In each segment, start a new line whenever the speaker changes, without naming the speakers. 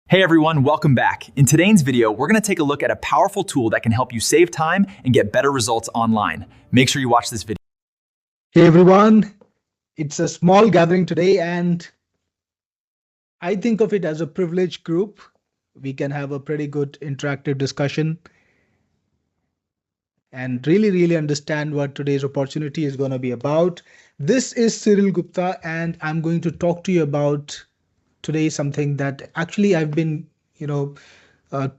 Hey everyone, welcome back. In today's video, we're going to take a look at a powerful tool that can help you save time and get better results online. Make sure you watch this video.
Hey everyone, it's a small gathering today and I think of it as a privileged group. We can have a pretty good interactive discussion and really understand what today's opportunity is going to be about. This is Cyril Gupta and I'm going to talk to you about today something that actually I've been,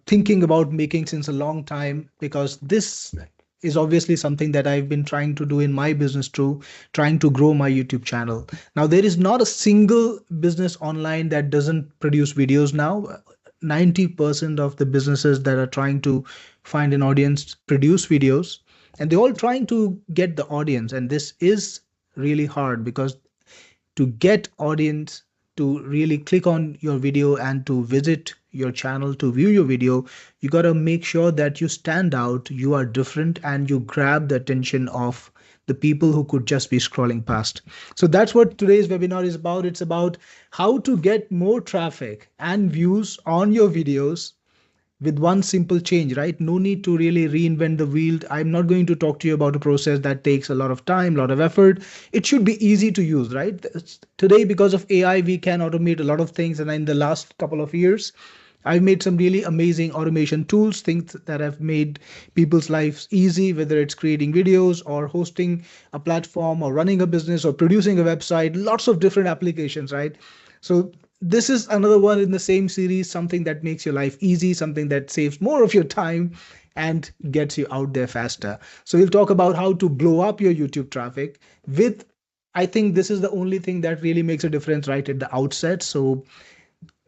thinking about making since a long time, because this is obviously something that I've been trying to do in my business too, trying to grow my YouTube channel. Now, there is not a single business online that doesn't produce videos now. 90% of the businesses that are trying to find an audience produce videos, and they're all trying to get the audience. And this is really hard because to get audience to really click on your video and to visit your channel to view your video, you got to make sure that you stand out, you are different, and you grab the attention of the people who could just be scrolling past. So that's what today's webinar is about. It's about how to get more traffic and views on your videos with one simple change, right? No need to really reinvent the wheel. I'm not going to talk to you about a process that takes a lot of time, a lot of effort. It should be easy to use, right? Today, because of AI, we can automate a lot of things. And in the last couple of years, I've made some really amazing automation tools, things that have made people's lives easy, whether it's creating videos or hosting a platform or running a business or producing a website, lots of different applications, right? So this is another one in the same series, something that makes your life easy, something that saves more of your time and gets you out there faster. So we'll talk about how to blow up your YouTube traffic with, I think this is the only thing that really makes a difference right at the outset. So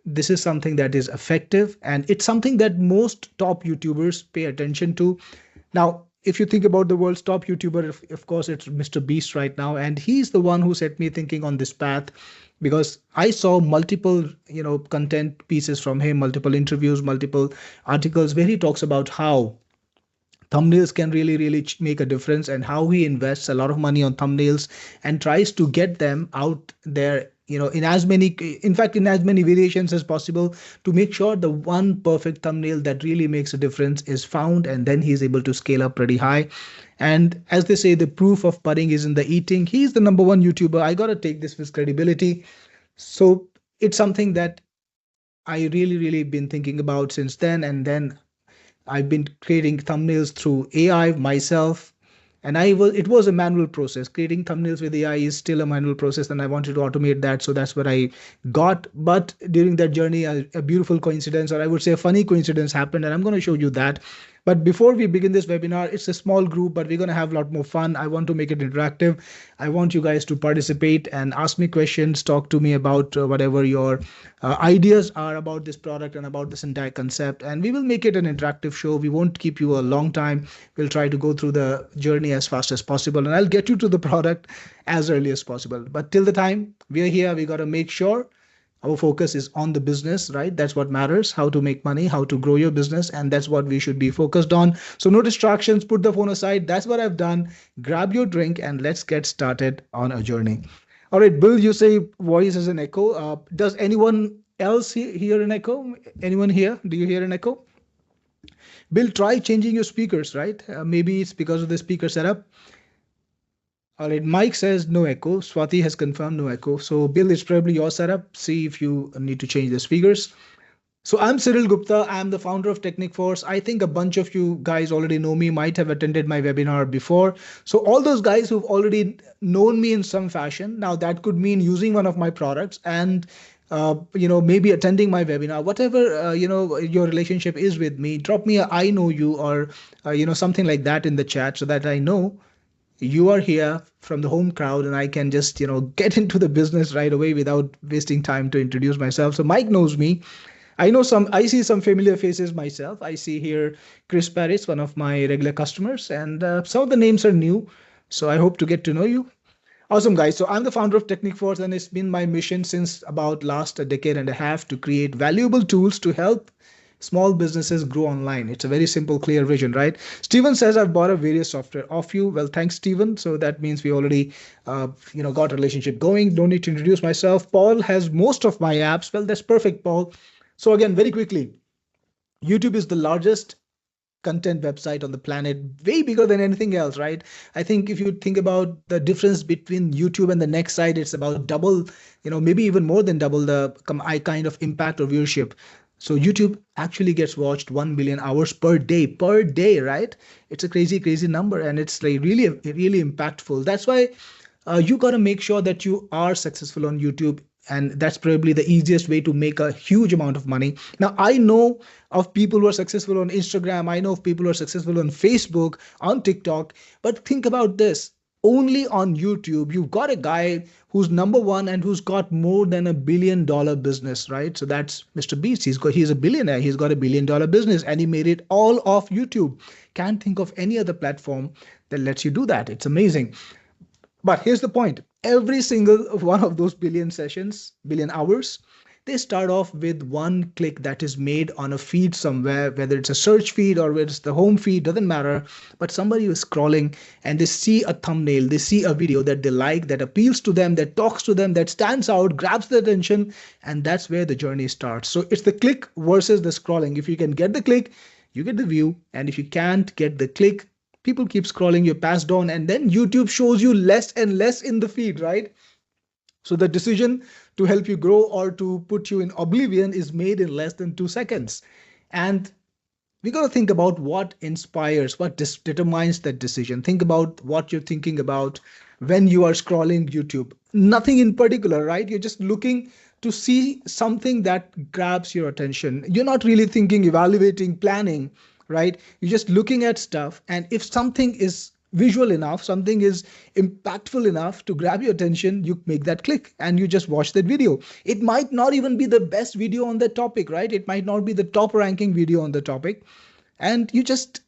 this is something that is effective and it's something that most top YouTubers pay attention to. Now, if you think about the world's top YouTuber, of course, it's Mr. Beast right now. And he's the one who set me thinking on this path, because I saw multiple, content pieces from him, multiple interviews, multiple articles where he talks about how thumbnails can really make a difference and how he invests a lot of money on thumbnails and tries to get them out there, in as many, in fact, in as many variations as possible, to make sure the one perfect thumbnail that really makes a difference is found, and then he's able to scale up pretty high. And as they say, the proof of pudding is in the eating. He's the number one YouTuber. I got to take this with credibility. So it's something that I really been thinking about since then. And then I've been creating thumbnails through AI myself. And it was a manual process. Creating thumbnails with AI is still a manual process, and I wanted to automate that. So that's what I got. But during that journey, a beautiful coincidence, or I would say a funny coincidence, happened, and I'm going to show you that. But before we begin this webinar, it's a small group, but we're going to have a lot more fun. I want to make it interactive. I want you guys to participate and ask me questions, talk to me about whatever your ideas are about this product and about this entire concept. And we will make it an interactive show. We won't keep you a long time. We'll try to go through the journey as fast as possible, and I'll get you to the product as early as possible. But till the time we're here, we got to make sure our focus is on the business, right? That's what matters, how to make money, how to grow your business. And that's what we should be focused on. So no distractions, put the phone aside. That's what I've done. Grab your drink and let's get started on a journey. All right, Bill, you say voice is an echo. Does anyone else hear an echo? Anyone here? Do you hear an echo? Bill, try changing your speakers, right? Maybe it's because of the speaker setup. All right, Mike says no echo. Swati has confirmed no echo. So Bill, it's probably your setup. See if you need to change the speakers. So I'm Cyril Gupta. I'm the founder of Technic Force. I think a bunch of you guys already know me, might have attended my webinar before. So all those guys who've already known me in some fashion, now that could mean using one of my products and maybe attending my webinar, whatever, your relationship is with me, drop me a I know you or, something like that in the chat so that I know you are here from the home crowd and I can just, get into the business right away without wasting time to introduce myself. So Mike knows me. I see some familiar faces myself. I see here Chris Paris, one of my regular customers, and some of the names are new. So I hope to get to know you. Awesome, guys. So I'm the founder of Technic Force, and it's been my mission since about last a decade and a half to create valuable tools to help small businesses grow online. It's a very simple, clear vision, right? Steven says, I've bought a various software off you. Well, thanks, Steven. So that means we already, got a relationship going. Don't need to introduce myself. Paul has most of my apps. Well, that's perfect, Paul. So again, very quickly, YouTube is the largest content website on the planet, way bigger than anything else, right? I think if you think about the difference between YouTube and the next site, it's about double, maybe even more than double the kind of impact or viewership. So YouTube actually gets watched 1 billion hours per day, right? It's a crazy, crazy number, and it's like really, really impactful. That's why you got to make sure that you are successful on YouTube. And that's probably the easiest way to make a huge amount of money. Now, I know of people who are successful on Instagram. I know of people who are successful on Facebook, on TikTok. But think about this. Only on YouTube, you've got a guy who's number one and who's got more than $1 billion business, right? So that's Mr. Beast. He's a billionaire. He's got $1 billion business, and he made it all off YouTube. Can't think of any other platform that lets you do that. It's amazing. But here's the point. Every single one of those billion sessions, billion hours, they start off with one click that is made on a feed somewhere, whether it's a search feed or whether it's the home feed, doesn't matter. But somebody is scrolling and they see a thumbnail, they see a video that they like, that appeals to them, that talks to them, that stands out, grabs their attention, and that's where the journey starts. So it's the click versus the scrolling. If you can get the click, you get the view. And if you can't get the click, people keep scrolling, you're passed on, and then YouTube shows you less and less in the feed, right? So the decision to help you grow or to put you in oblivion is made in less than 2 seconds. And we got to think about what inspires, what determines that decision. Think about what you're thinking about when you are scrolling YouTube. Nothing in particular, right? You're just looking to see something that grabs your attention. You're not really thinking, evaluating, planning, right? You're just looking at stuff. And if something is visual enough, something is impactful enough to grab your attention, you make that click and you just watch that video. It might not even be the best video on that topic, right? It might not be the top ranking video on the topic. And you just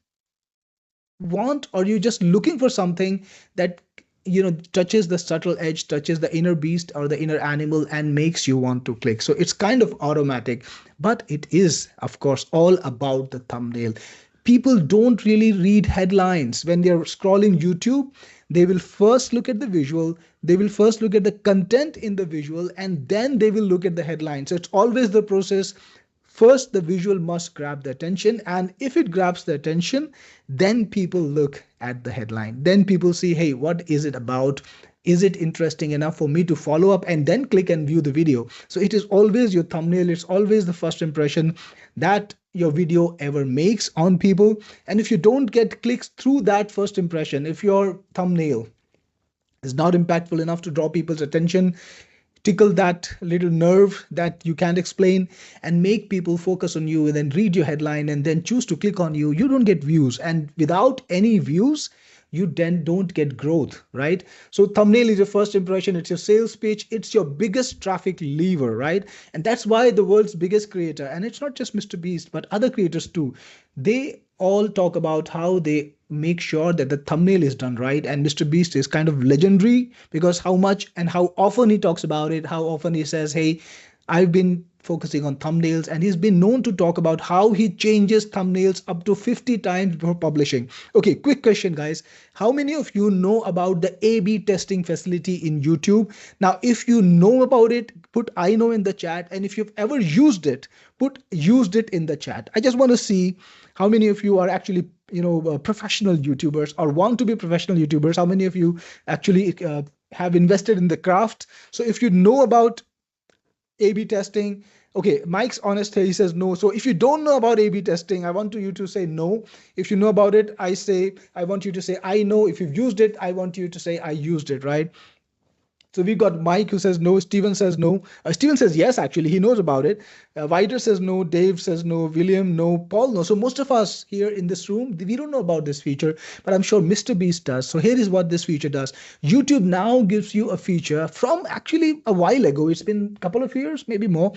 want, or you're just looking for something that touches the subtle edge, touches the inner beast or the inner animal, and makes you want to click. So it's kind of automatic, but it is, of course, all about the thumbnail. People don't really read headlines when they're scrolling YouTube. They will first look at the visual, they will first look at the content in the visual, and then they will look at the headline. So it's always the process. First, the visual must grab the attention, and if it grabs the attention, then people look at the headline. Then people see, hey, what is it about? Is it interesting enough for me to follow up, and then click and view the video? So it is always your thumbnail. It's always the first impression that your video ever makes on people. And if you don't get clicks through that first impression, if your thumbnail is not impactful enough to draw people's attention, tickle that little nerve that you can't explain, and make people focus on you and then read your headline and then choose to click on you, you don't get views. And without any views, you then don't get growth, right? So thumbnail is your first impression. It's your sales pitch. It's your biggest traffic lever, right? And that's why the world's biggest creator, and it's not just Mr. Beast, but other creators too, they all talk about how they make sure that the thumbnail is done right. And Mr. Beast is kind of legendary because how much and how often he talks about it, how often he says, hey, I've been focusing on thumbnails, and he's been known to talk about how he changes thumbnails up to 50 times before publishing. Okay, quick question, guys. How many of you know about the A/B testing facility in YouTube? Now, if you know about it, put I know in the chat. And if you've ever used it, put used it in the chat. I just want to see how many of you are actually professional YouTubers or want to be professional YouTubers. How many of you actually have invested in the craft? So if you know about A/B testing, okay, Mike's honest here, he says no. So if you don't know about A/B testing, I want you to say no. If you know about it, I want you to say I know. If you've used it, I want you to say I used it, right? So we've got Mike who says no, Steven says no. Steven says yes, actually, he knows about it. Vider says no, Dave says no, William no, Paul no. So most of us here in this room, we don't know about this feature, but I'm sure Mr. Beast does. So here is what this feature does. YouTube now gives you a feature from actually a while ago. It's been a couple of years, maybe more,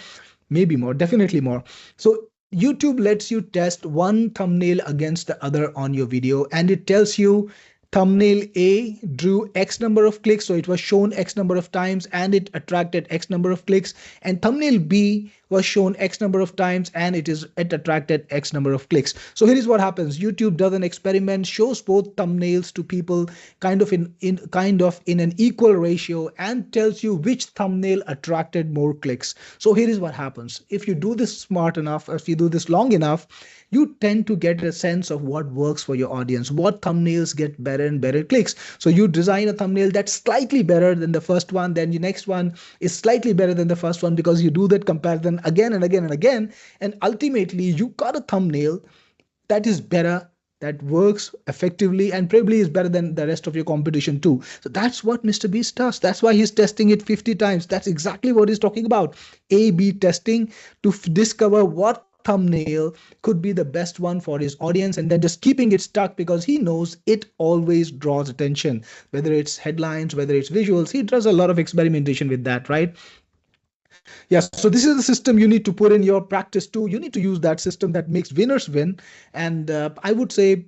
definitely more. So YouTube lets you test one thumbnail against the other on your video, and it tells you thumbnail A drew X number of clicks, so it was shown X number of times and it attracted X number of clicks. And thumbnail B was shown X number of times and it attracted X number of clicks. So here is what happens. YouTube does an experiment, shows both thumbnails to people kind of in an equal ratio, and tells you which thumbnail attracted more clicks. So here is what happens. If you do this smart enough, if you do this long enough, you tend to get a sense of what works for your audience, what thumbnails get better and better clicks. So you design a thumbnail that's slightly better than the first one, then your next one is slightly better than the first one, because you do that comparison again and again and again. And ultimately, you got a thumbnail that is better, that works effectively, and probably is better than the rest of your competition too. So that's what Mr. Beast does. That's why he's testing it 50 times. That's exactly what he's talking about. A/B testing to discover what thumbnail could be the best one for his audience, and then just keeping it stuck because he knows it always draws attention, whether it's headlines, whether it's visuals. He does a lot of experimentation with that, right? Yes, so this is the system you need to put in your practice too. You need to use that system that makes winners win. And I would say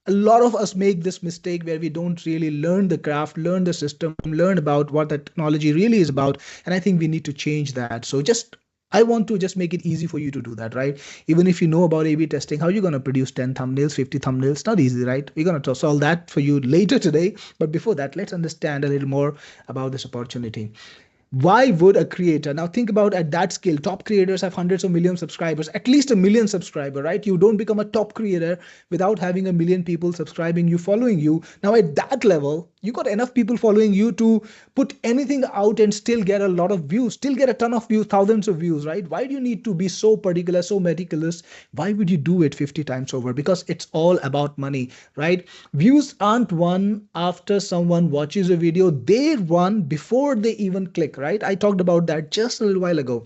a lot of us make this mistake where we don't really learn the craft, learn the system, learn about what the technology really is about. And I think we need to change that. So I want to just make it easy for you to do that, right? Even if you know about A/B testing, how are you going to produce 10 thumbnails, 50 thumbnails? Not easy, right? We're going to solve that for you later today. But before that, let's understand a little more about this opportunity. Why would a creator, now think about at that scale, top creators have hundreds of millions of subscribers, at least a million subscriber, right? You don't become a top creator without having a million people subscribing you, following you. Now at that level, you got enough people following you to put anything out and still get a lot of views, still get a ton of views, thousands of views, right? Why do you need to be so particular, so meticulous? Why would you do it 50 times over? Because it's all about money, right? Views aren't won after someone watches a video. They won before they even click, right? I talked about that just a little while ago.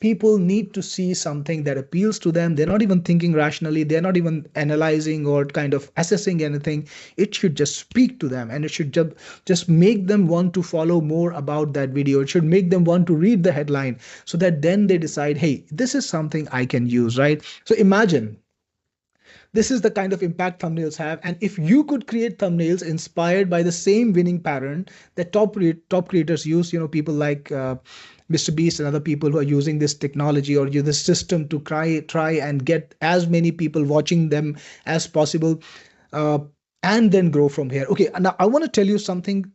People need to see something that appeals to them. They're not even thinking rationally. They're not even analyzing or kind of assessing anything. It should just speak to them, and it should just make them want to follow more about that video. It should make them want to read the headline, so that then they decide, hey, this is something I can use, right? So imagine this is the kind of impact thumbnails have. And if you could create thumbnails inspired by the same winning pattern that top creators use, people like Mr. Beast and other people who are using this technology or use this system to try and get as many people watching them as possible, and then grow from here. Okay, now I want to tell you something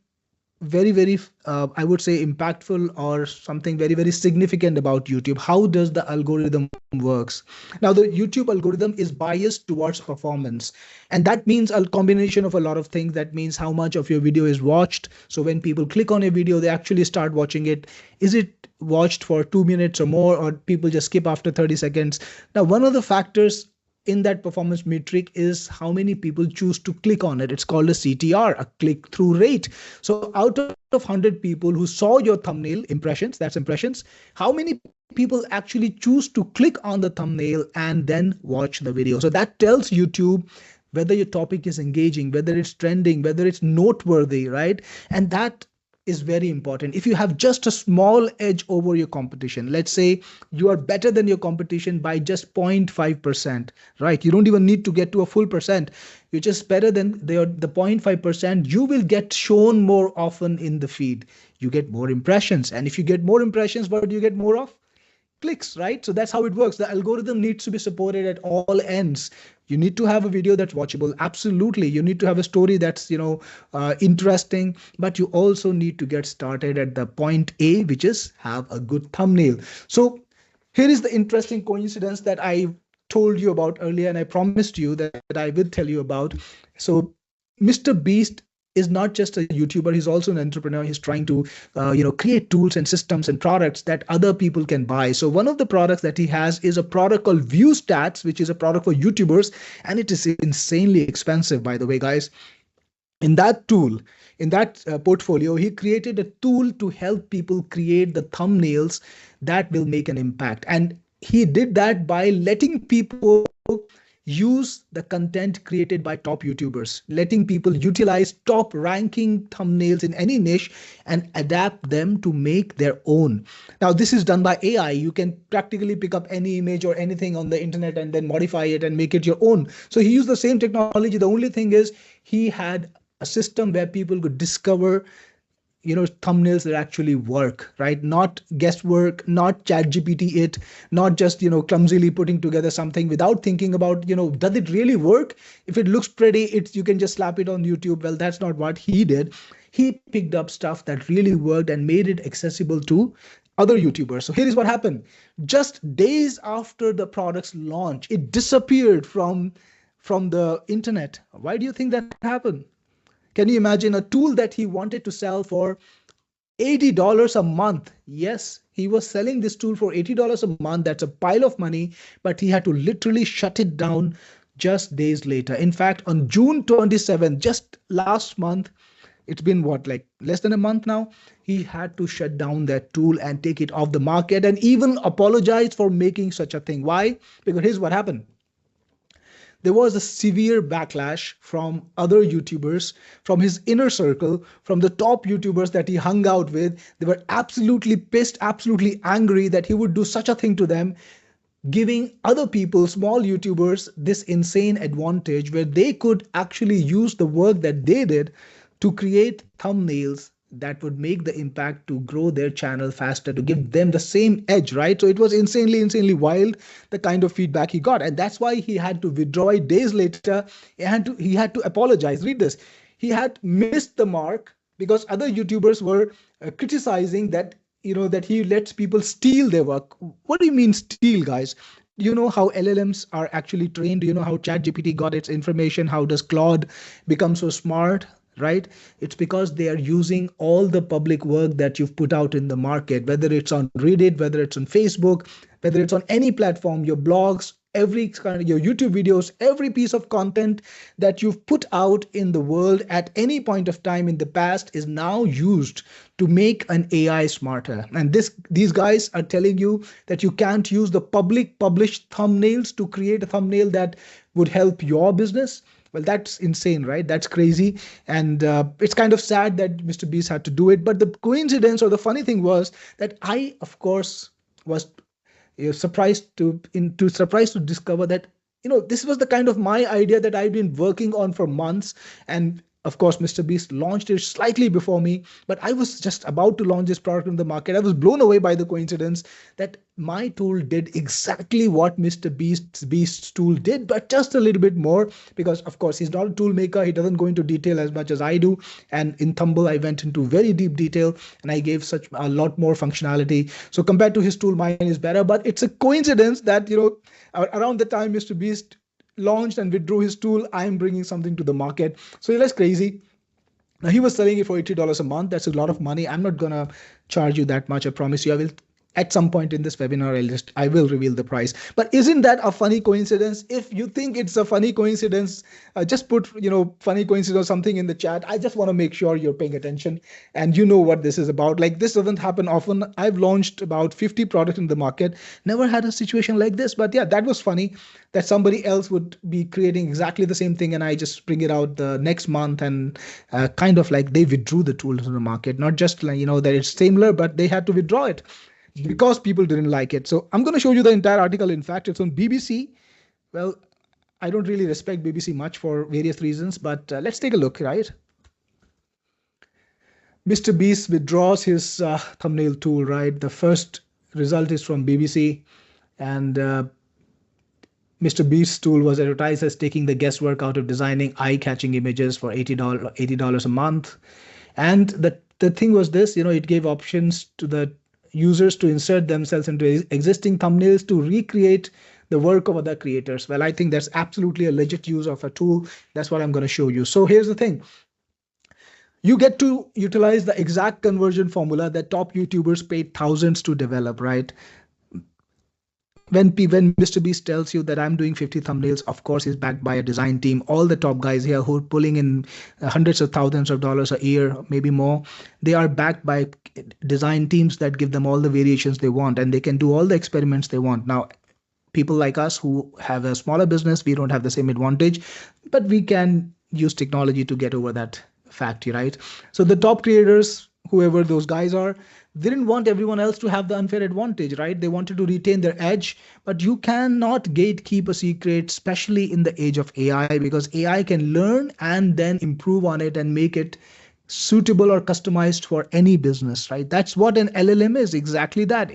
very, very, I would say impactful, or something very, very significant about YouTube. How does the algorithm works? Now, the YouTube algorithm is biased towards performance. And that means a combination of a lot of things. That means how much of your video is watched. So when people click on a video, they actually start watching it. Is it watched for 2 minutes or more, or people just skip after 30 seconds? Now, one of the factors in that performance metric is how many people choose to click on it. It's called a CTR, a click-through rate. So out of 100 people who saw your thumbnail, impressions, that's impressions, how many people actually choose to click on the thumbnail and then watch the video? So that tells YouTube whether your topic is engaging, whether it's trending, whether it's noteworthy, right? And that is very important. If you have just a small edge over your competition, let's say you are better than your competition by just 0.5%, right? You don't even need to get to a full percent. You're just better than the 0.5%. You will get shown more often in the feed. You get more impressions. And if you get more impressions, what do you get more of? Clicks, right? So that's how it works. The algorithm needs to be supported at all ends. You need to have a video that's watchable. Absolutely. You need to have a story that's, interesting, but you also need to get started at the point A, which is have a good thumbnail. So here is the interesting coincidence that I told you about earlier, and I promised you that I will tell you about. So Mr. Beast is not just a YouTuber, he's also an entrepreneur. He's trying to, create tools and systems and products that other people can buy. So one of the products that he has is a product called View Stats, which is a product for YouTubers. And it is insanely expensive, by the way, guys. In that tool, in that portfolio, he created a tool to help people create the thumbnails that will make an impact. And he did that by letting people use the content created by top YouTubers, letting people utilize top ranking thumbnails in any niche and adapt them to make their own. Now, this is done by AI. You can practically pick up any image or anything on the internet and then modify it and make it your own. So he used the same technology. The only thing is he had a system where people could discover thumbnails that actually work, right? Not guesswork, not chat GPT it, not just, clumsily putting together something without thinking about, does it really work? If it looks pretty, you can just slap it on YouTube. Well, that's not what he did. He picked up stuff that really worked and made it accessible to other YouTubers. So here is what happened. Just days after the product's launch, it disappeared from the internet. Why do you think that happened? Can you imagine a tool that he wanted to sell for $80 a month? Yes, he was selling this tool for $80 a month. That's a pile of money, but he had to literally shut it down just days later. In fact, on June 27th, just last month, it's been what, like less than a month now, he had to shut down that tool and take it off the market and even apologize for making such a thing. Why? Because here's what happened. There was a severe backlash from other YouTubers, from his inner circle, from the top YouTubers that he hung out with. They were absolutely pissed, absolutely angry that he would do such a thing to them, giving other people, small YouTubers, this insane advantage where they could actually use the work that they did to create thumbnails that would make the impact to grow their channel faster, to give them the same edge, right? So it was insanely wild, the kind of feedback he got. And that's why he had to withdraw it days later. He had to apologize. Read this. He had missed the mark because other YouTubers were criticizing that, that he lets people steal their work. What do you mean steal, guys? Do you know how LLMs are actually trained? Do you know how ChatGPT got its information? How does Claude become so smart? Right? It's because they are using all the public work that you've put out in the market, whether it's on Reddit, whether it's on Facebook, whether it's on any platform, your blogs, every kind of your YouTube videos, every piece of content that you've put out in the world at any point of time in the past is now used to make an AI smarter. And these guys are telling you that you can't use the public published thumbnails to create a thumbnail that would help your business. Well, that's insane, right? That's crazy. And it's kind of sad that Mr. Beast had to do it. But the coincidence or the funny thing was that I, of course, was surprised to discover that, this was the kind of my idea that I've been working on for months. And of course, Mr. Beast launched it slightly before me, but I was just about to launch this product in the market. I was blown away by the coincidence that my tool did exactly what Mr. Beast's tool did, but just a little bit more, because of course, he's not a tool maker. He doesn't go into detail as much as I do. And in Thumble, I went into very deep detail and I gave such a lot more functionality. So compared to his tool, mine is better, but it's a coincidence that, around the time Mr. Beast launched and withdrew his tool, I'm bringing something to the market. So that's crazy. Now, he was selling it for $80 a month. That's a lot of money. I'm not going to charge you that much. I promise you. I will at some point in this webinar, I will reveal the price. But isn't that a funny coincidence? If you think it's a funny coincidence, just put, funny coincidence or something in the chat. I just want to make sure you're paying attention and you know what this is about. Like, this doesn't happen often. I've launched about 50 products in the market, never had a situation like this. But yeah, that was funny that somebody else would be creating exactly the same thing and I just bring it out the next month, and kind of like they withdrew the tool from the market. Not just like, that it's similar, but they had to withdraw it because people didn't like it. So I'm going to show you the entire article. In fact, it's on BBC. Well, I don't really respect BBC much for various reasons, but let's take a look, right? Mr. Beast withdraws his thumbnail tool, right? The first result is from BBC, and Mr. Beast's tool was advertised as taking the guesswork out of designing eye-catching images for $80 a month. And the thing was this, it gave options to the users to insert themselves into existing thumbnails to recreate the work of other creators. Well, I think that's absolutely a legit use of a tool. That's what I'm going to show you. So here's the thing. You get to utilize the exact conversion formula that top YouTubers paid thousands to develop, right? When Mr. Beast tells you that I'm doing 50 thumbnails, of course, he's backed by a design team. All the top guys here who are pulling in hundreds of thousands of dollars a year, maybe more, they are backed by design teams that give them all the variations they want, and they can do all the experiments they want. Now, people like us who have a smaller business, we don't have the same advantage, but we can use technology to get over that fact, right? So the top creators, whoever those guys are, they didn't want everyone else to have the unfair advantage, right? They wanted to retain their edge, but you cannot gatekeep a secret, especially in the age of AI, because AI can learn and then improve on it and make it suitable or customized for any business, right? That's what an LLM is, exactly that.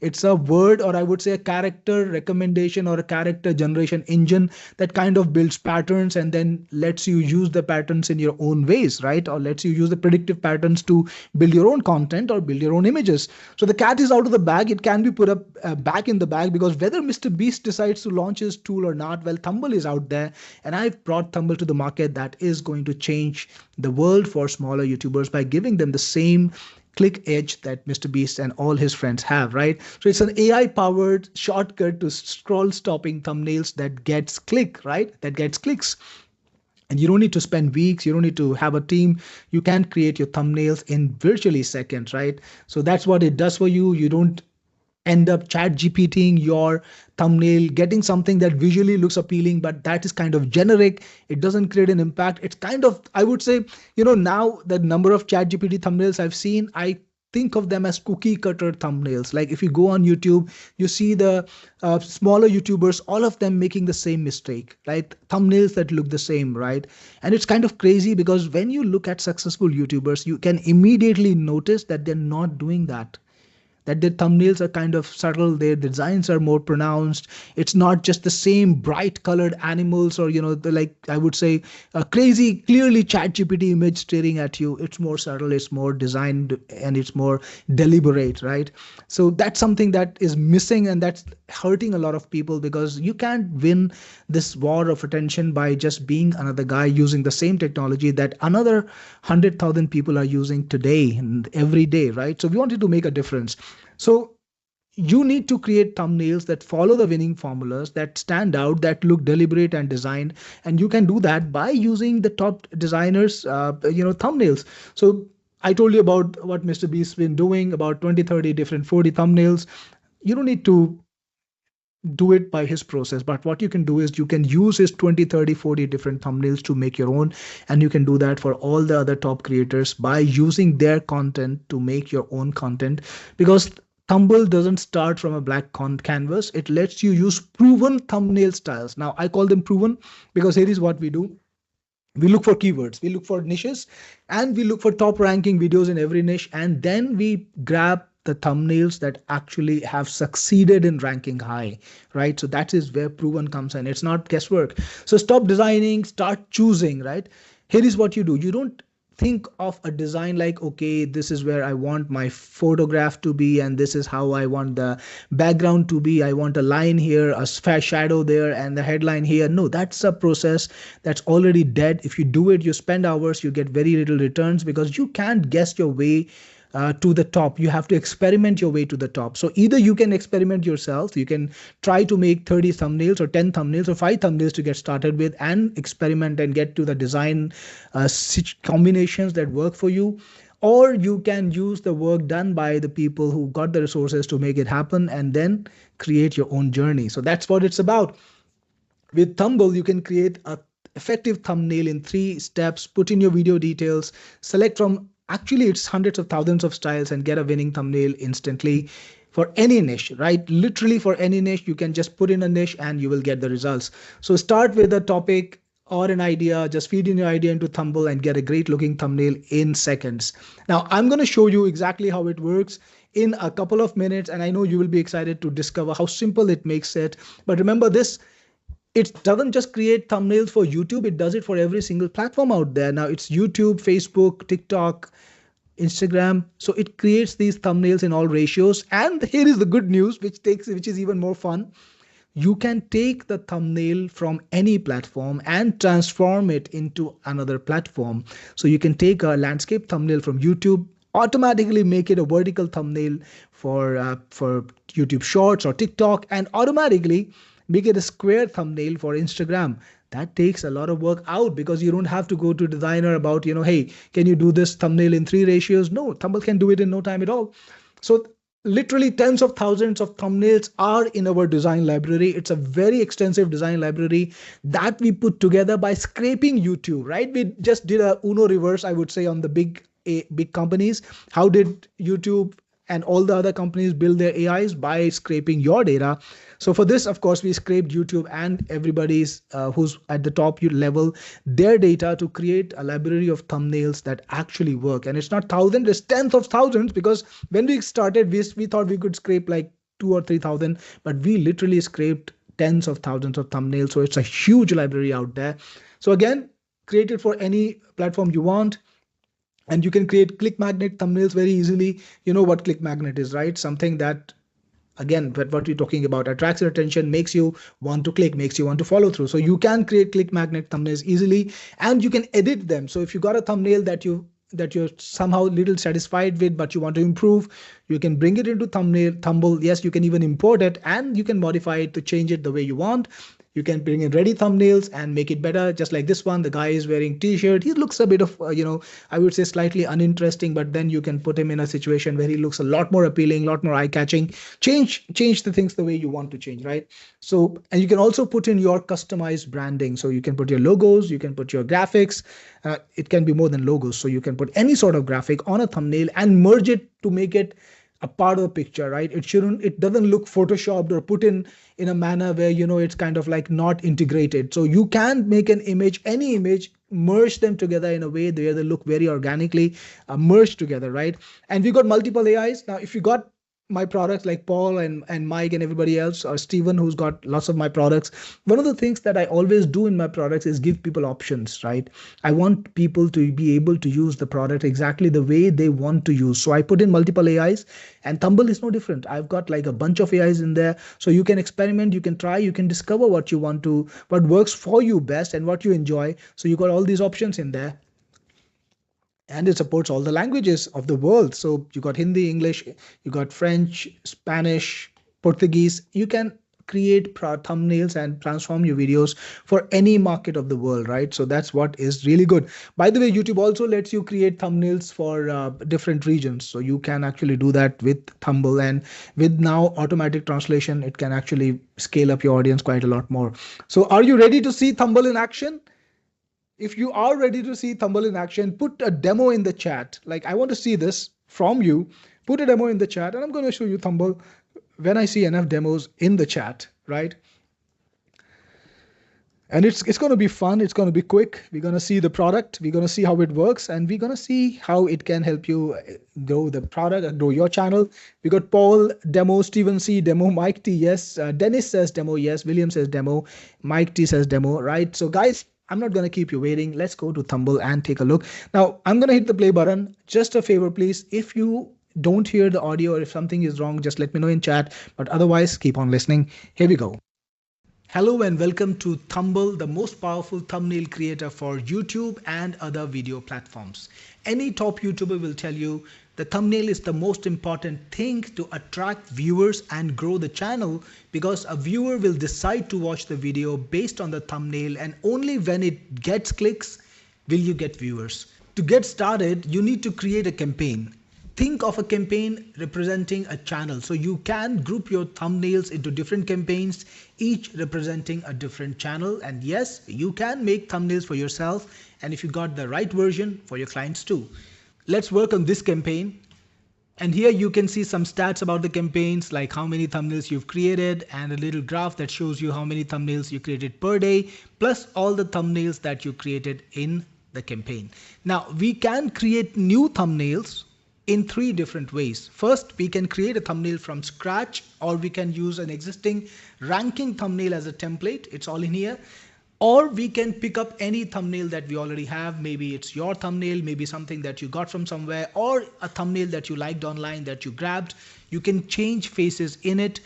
It's a word, or I would say a character recommendation or a character generation engine that kind of builds patterns and then lets you use the patterns in your own ways, right? Or lets you use the predictive patterns to build your own content or build your own images. So the cat is out of the bag. It can be put up back in the bag, because whether Mr. Beast decides to launch his tool or not, well, Thumble is out there, and I've brought Thumble to the market that is going to change the world for smaller YouTubers by giving them the same click edge that Mr. Beast and all his friends have, right? So it's an AI powered shortcut to scroll stopping thumbnails that gets click, right? That gets clicks. And you don't need to spend weeks. You don't need to have a team. You can create your thumbnails in virtually seconds, right? So that's what it does for you. You don't end up chat GPTing your thumbnail, getting something that visually looks appealing, but that is kind of generic. It doesn't create an impact. It's kind of, I would say, now the number of chat GPT thumbnails I've seen, I think of them as cookie cutter thumbnails. Like if you go on YouTube, you see the smaller YouTubers, all of them making the same mistake, right? Thumbnails that look the same, right? And it's kind of crazy, because when you look at successful YouTubers, you can immediately notice that they're not doing that. That their thumbnails are kind of subtle, their designs are more pronounced. It's not just the same bright colored animals, or like I would say a crazy, clearly chat GPT image staring at you. It's more subtle, it's more designed, and it's more deliberate, right? So that's something that is missing, and that's hurting a lot of people, because you can't win this war of attention by just being another guy using the same technology that another 100,000 people are using today and every day, right? So we wanted to make a difference. So you need to create thumbnails that follow the winning formulas, that stand out, that look deliberate and designed. And you can do that by using the top designers, thumbnails. So I told you about what Mr. Beast's been doing, about 20, 30 different 40 thumbnails. You don't need to do it by his process, but what you can do is you can use his 20, 30, 40 different thumbnails to make your own. And you can do that for all the other top creators by using their content to make your own content, because Thumble doesn't start from a blank canvas. It lets you use proven thumbnail styles. Now I call them proven because here is what we do. We look for keywords, we look for niches, and we look for top ranking videos in every niche. And then we grab the thumbnails that actually have succeeded in ranking high, right? So that is where proven comes in. It's not guesswork. So stop designing, start choosing, right? Here is what you do. You don't think of a design like, okay, this is where I want my photograph to be, and this is how I want the background to be. I want a line here, a shadow there, and the headline here. No, that's a process that's already dead. If you do it, you spend hours, you get very little returns, because you can't guess your way to the top. You have to experiment your way to the top. So either you can experiment yourself, you can try to make 30 thumbnails or 10 thumbnails or 5 thumbnails to get started with, and experiment and get to the design combinations that work for you. Or you can use the work done by the people who got the resources to make it happen, and then create your own journey. So that's what it's about. With Thumble, you can create a effective thumbnail in 3 steps, put in your video details, select from, actually it's hundreds of thousands of styles, and get a winning thumbnail instantly for any niche, right? Literally for any niche, you can just put in a niche and you will get the results. So start with a topic or an idea, just feed in your idea into Thumble and get a great looking thumbnail in seconds. Now I'm going to show you exactly how it works in a couple of minutes, and I know you will be excited to discover how simple it makes it. But remember this, it doesn't just create thumbnails for YouTube, it does it for every single platform out there. Now it's YouTube, Facebook, TikTok, Instagram. So it creates these thumbnails in all ratios. And here is the good news, which is even more fun. You can take the thumbnail from any platform and transform it into another platform. So you can take a landscape thumbnail from YouTube, automatically make it a vertical thumbnail for YouTube Shorts or TikTok, and automatically make it a square thumbnail for Instagram. That takes a lot of work out, because you don't have to go to designer about, hey, can you do this thumbnail in 3 ratios? No, Thumble can do it in no time at all. So literally tens of thousands of thumbnails are in our design library. It's a very extensive design library that we put together by scraping YouTube, right? We just did a Uno reverse, I would say, on the big companies. How did YouTube and all the other companies build their AIs by scraping your data. So for this, of course, we scraped YouTube and everybody's who's at the top level, their data to create a library of thumbnails that actually work. And it's not thousands, it's tens of thousands, because when we started, we thought we could scrape like 2,000 or 3,000, but we literally scraped tens of thousands of thumbnails. So it's a huge library out there. So again, create it for any platform you want. And you can create click magnet thumbnails very easily. You know what click magnet is, right? Something that, again, what we're talking about, attracts your attention, makes you want to click, makes you want to follow through. So you can create click magnet thumbnails easily, and you can edit them. So if you got a thumbnail that you're somehow little satisfied with, but you want to improve, you can bring it into Thumble. Yes, you can even import it, and you can modify it to change it the way you want. You can bring in ready thumbnails and make it better, just like this one. The guy is wearing t-shirt. He looks a bit of, I would say slightly uninteresting, but then you can put him in a situation where he looks a lot more appealing, a lot more eye-catching. Change the things the way you want to change, right? So, and you can also put in your customized branding. So you can put your logos, you can put your graphics. It can be more than logos. So you can put any sort of graphic on a thumbnail and merge it to make it a part of the picture, right? It doesn't look photoshopped or put in a manner where, it's kind of like not integrated. So you can make an image, any image, merge them together in a way where they look very organically merged together, right? And we got multiple AIs. Now, if you got my products like Paul and Mike and everybody else, or Steven, who's got lots of my products, one of the things that I always do in my products is give people options, right? I want people to be able to use the product exactly the way they want to use. So I put in multiple AIs, and Thumble is no different. I've got like a bunch of AIs in there. So you can experiment, you can try, you can discover what works for you best and what you enjoy. So you got all these options in there. And it supports all the languages of the world. So you got Hindi, English, you got French, Spanish, Portuguese. You can create thumbnails and transform your videos for any market of the world, right? So that's what is really good. By the way, YouTube also lets you create thumbnails for different regions. So you can actually do that with Thumble, and with now automatic translation, it can actually scale up your audience quite a lot more. So are you ready to see Thumble in action? If you are ready to see Thumble in action, put a demo in the chat. Like, I want to see this from you. Put a demo in the chat, and I'm going to show you Thumble when I see enough demos in the chat, right? And it's going to be fun. It's going to be quick. We're going to see the product. We're going to see how it works, and we're going to see how it can help you grow the product and grow your channel. We got Paul demo, Steven C demo, Mike T yes, Dennis says demo yes, William says demo, Mike T says demo, right? So guys, I'm not going to keep you waiting. Let's go to Thumble and take a look. Now, I'm going to hit the play button. Just a favor, please. If you don't hear the audio or if something is wrong, just let me know in chat. But otherwise, keep on listening. Here we go. Hello and welcome to Thumble, the most powerful thumbnail creator for YouTube and other video platforms. Any top YouTuber will tell you the thumbnail is the most important thing to attract viewers and grow the channel, because a viewer will decide to watch the video based on the thumbnail, and only when it gets clicks will you get viewers. To get started, you need to create a campaign. Think of a campaign representing a channel. So you can group your thumbnails into different campaigns, each representing a different channel. And yes, you can make thumbnails for yourself, and if you got the right version, for your clients too. Let's work on this campaign. And here you can see some stats about the campaigns, like how many thumbnails you've created, and a little graph that shows you how many thumbnails you created per day, plus all the thumbnails that you created in the campaign. Now, we can create new thumbnails in 3 different ways. First, we can create a thumbnail from scratch, or we can use an existing ranking thumbnail as a template. It's all in here. Or we can pick up any thumbnail that we already have. Maybe it's your thumbnail, maybe something that you got from somewhere, or a thumbnail that you liked online that you grabbed. You can change faces in it,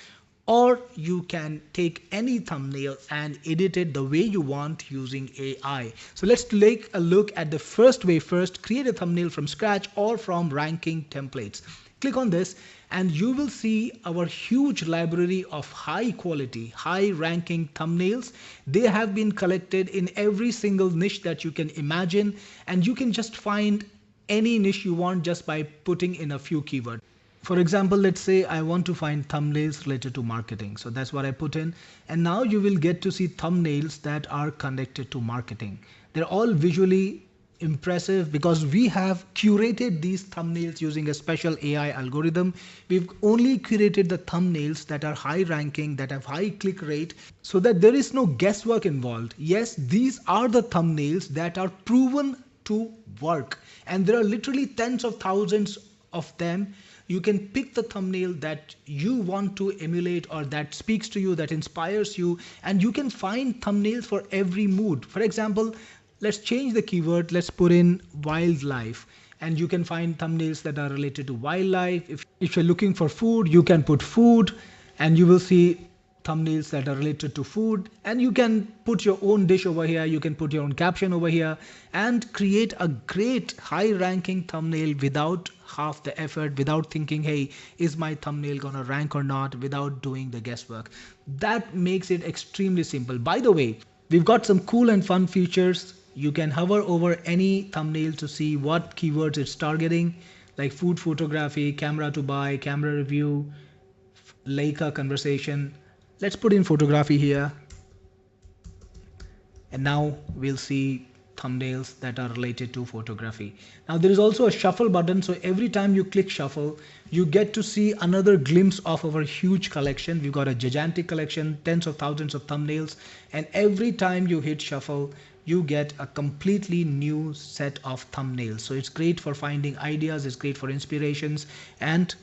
or you can take any thumbnail and edit it the way you want using AI. So let's take a look at the first way first. Create a thumbnail from scratch or from ranking templates. Click on this and you will see our huge library of high quality, high ranking thumbnails. They have been collected in every single niche that you can imagine, and you can just find any niche you want just by putting in a few keywords. For example, let's say I want to find thumbnails related to marketing. So that's what I put in. And now you will get to see thumbnails that are connected to marketing. They're all visually impressive because we have curated these thumbnails using a special AI algorithm. We've only curated the thumbnails that are high ranking, that have high click rate, so that there is no guesswork involved. Yes, these are the thumbnails that are proven to work, and there are literally tens of thousands of them. You can pick the thumbnail that you want to emulate or that speaks to you, that inspires you, and you can find thumbnails for every mood. For example, let's change the keyword. Let's put in wildlife, and you can find thumbnails that are related to wildlife. If you're looking for food, you can put food, and you will see thumbnails that are related to food, and you can put your own dish over here, you can put your own caption over here and create a great high ranking thumbnail without half the effort, without thinking, hey, is my thumbnail gonna rank or not, without doing the guesswork. That makes it extremely simple. By the way, we've got some cool and fun features. You can hover over any thumbnail to see what keywords it's targeting, like food photography, camera to buy, camera review, Leica conversation. Let's put in photography here, and now we'll see thumbnails that are related to photography. Now there is also a shuffle button, so every time you click shuffle, you get to see another glimpse of our huge collection. We've got a gigantic collection, tens of thousands of thumbnails, and every time you hit shuffle, you get a completely new set of thumbnails. So it's great for finding ideas, it's great for inspirations, and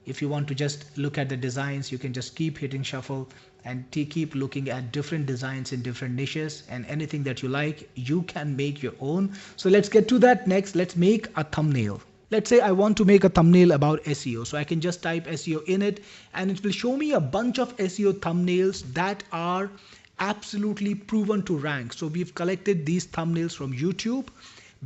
if you want to just look at the designs, you can just keep hitting shuffle and keep looking at different designs in different niches, and anything that you like, you can make your own. So let's get to that next. Let's make a thumbnail. Let's say I want to make a thumbnail about SEO. So I can just type SEO in it, and it will show me a bunch of SEO thumbnails that are absolutely proven to rank. So we've collected these thumbnails from YouTube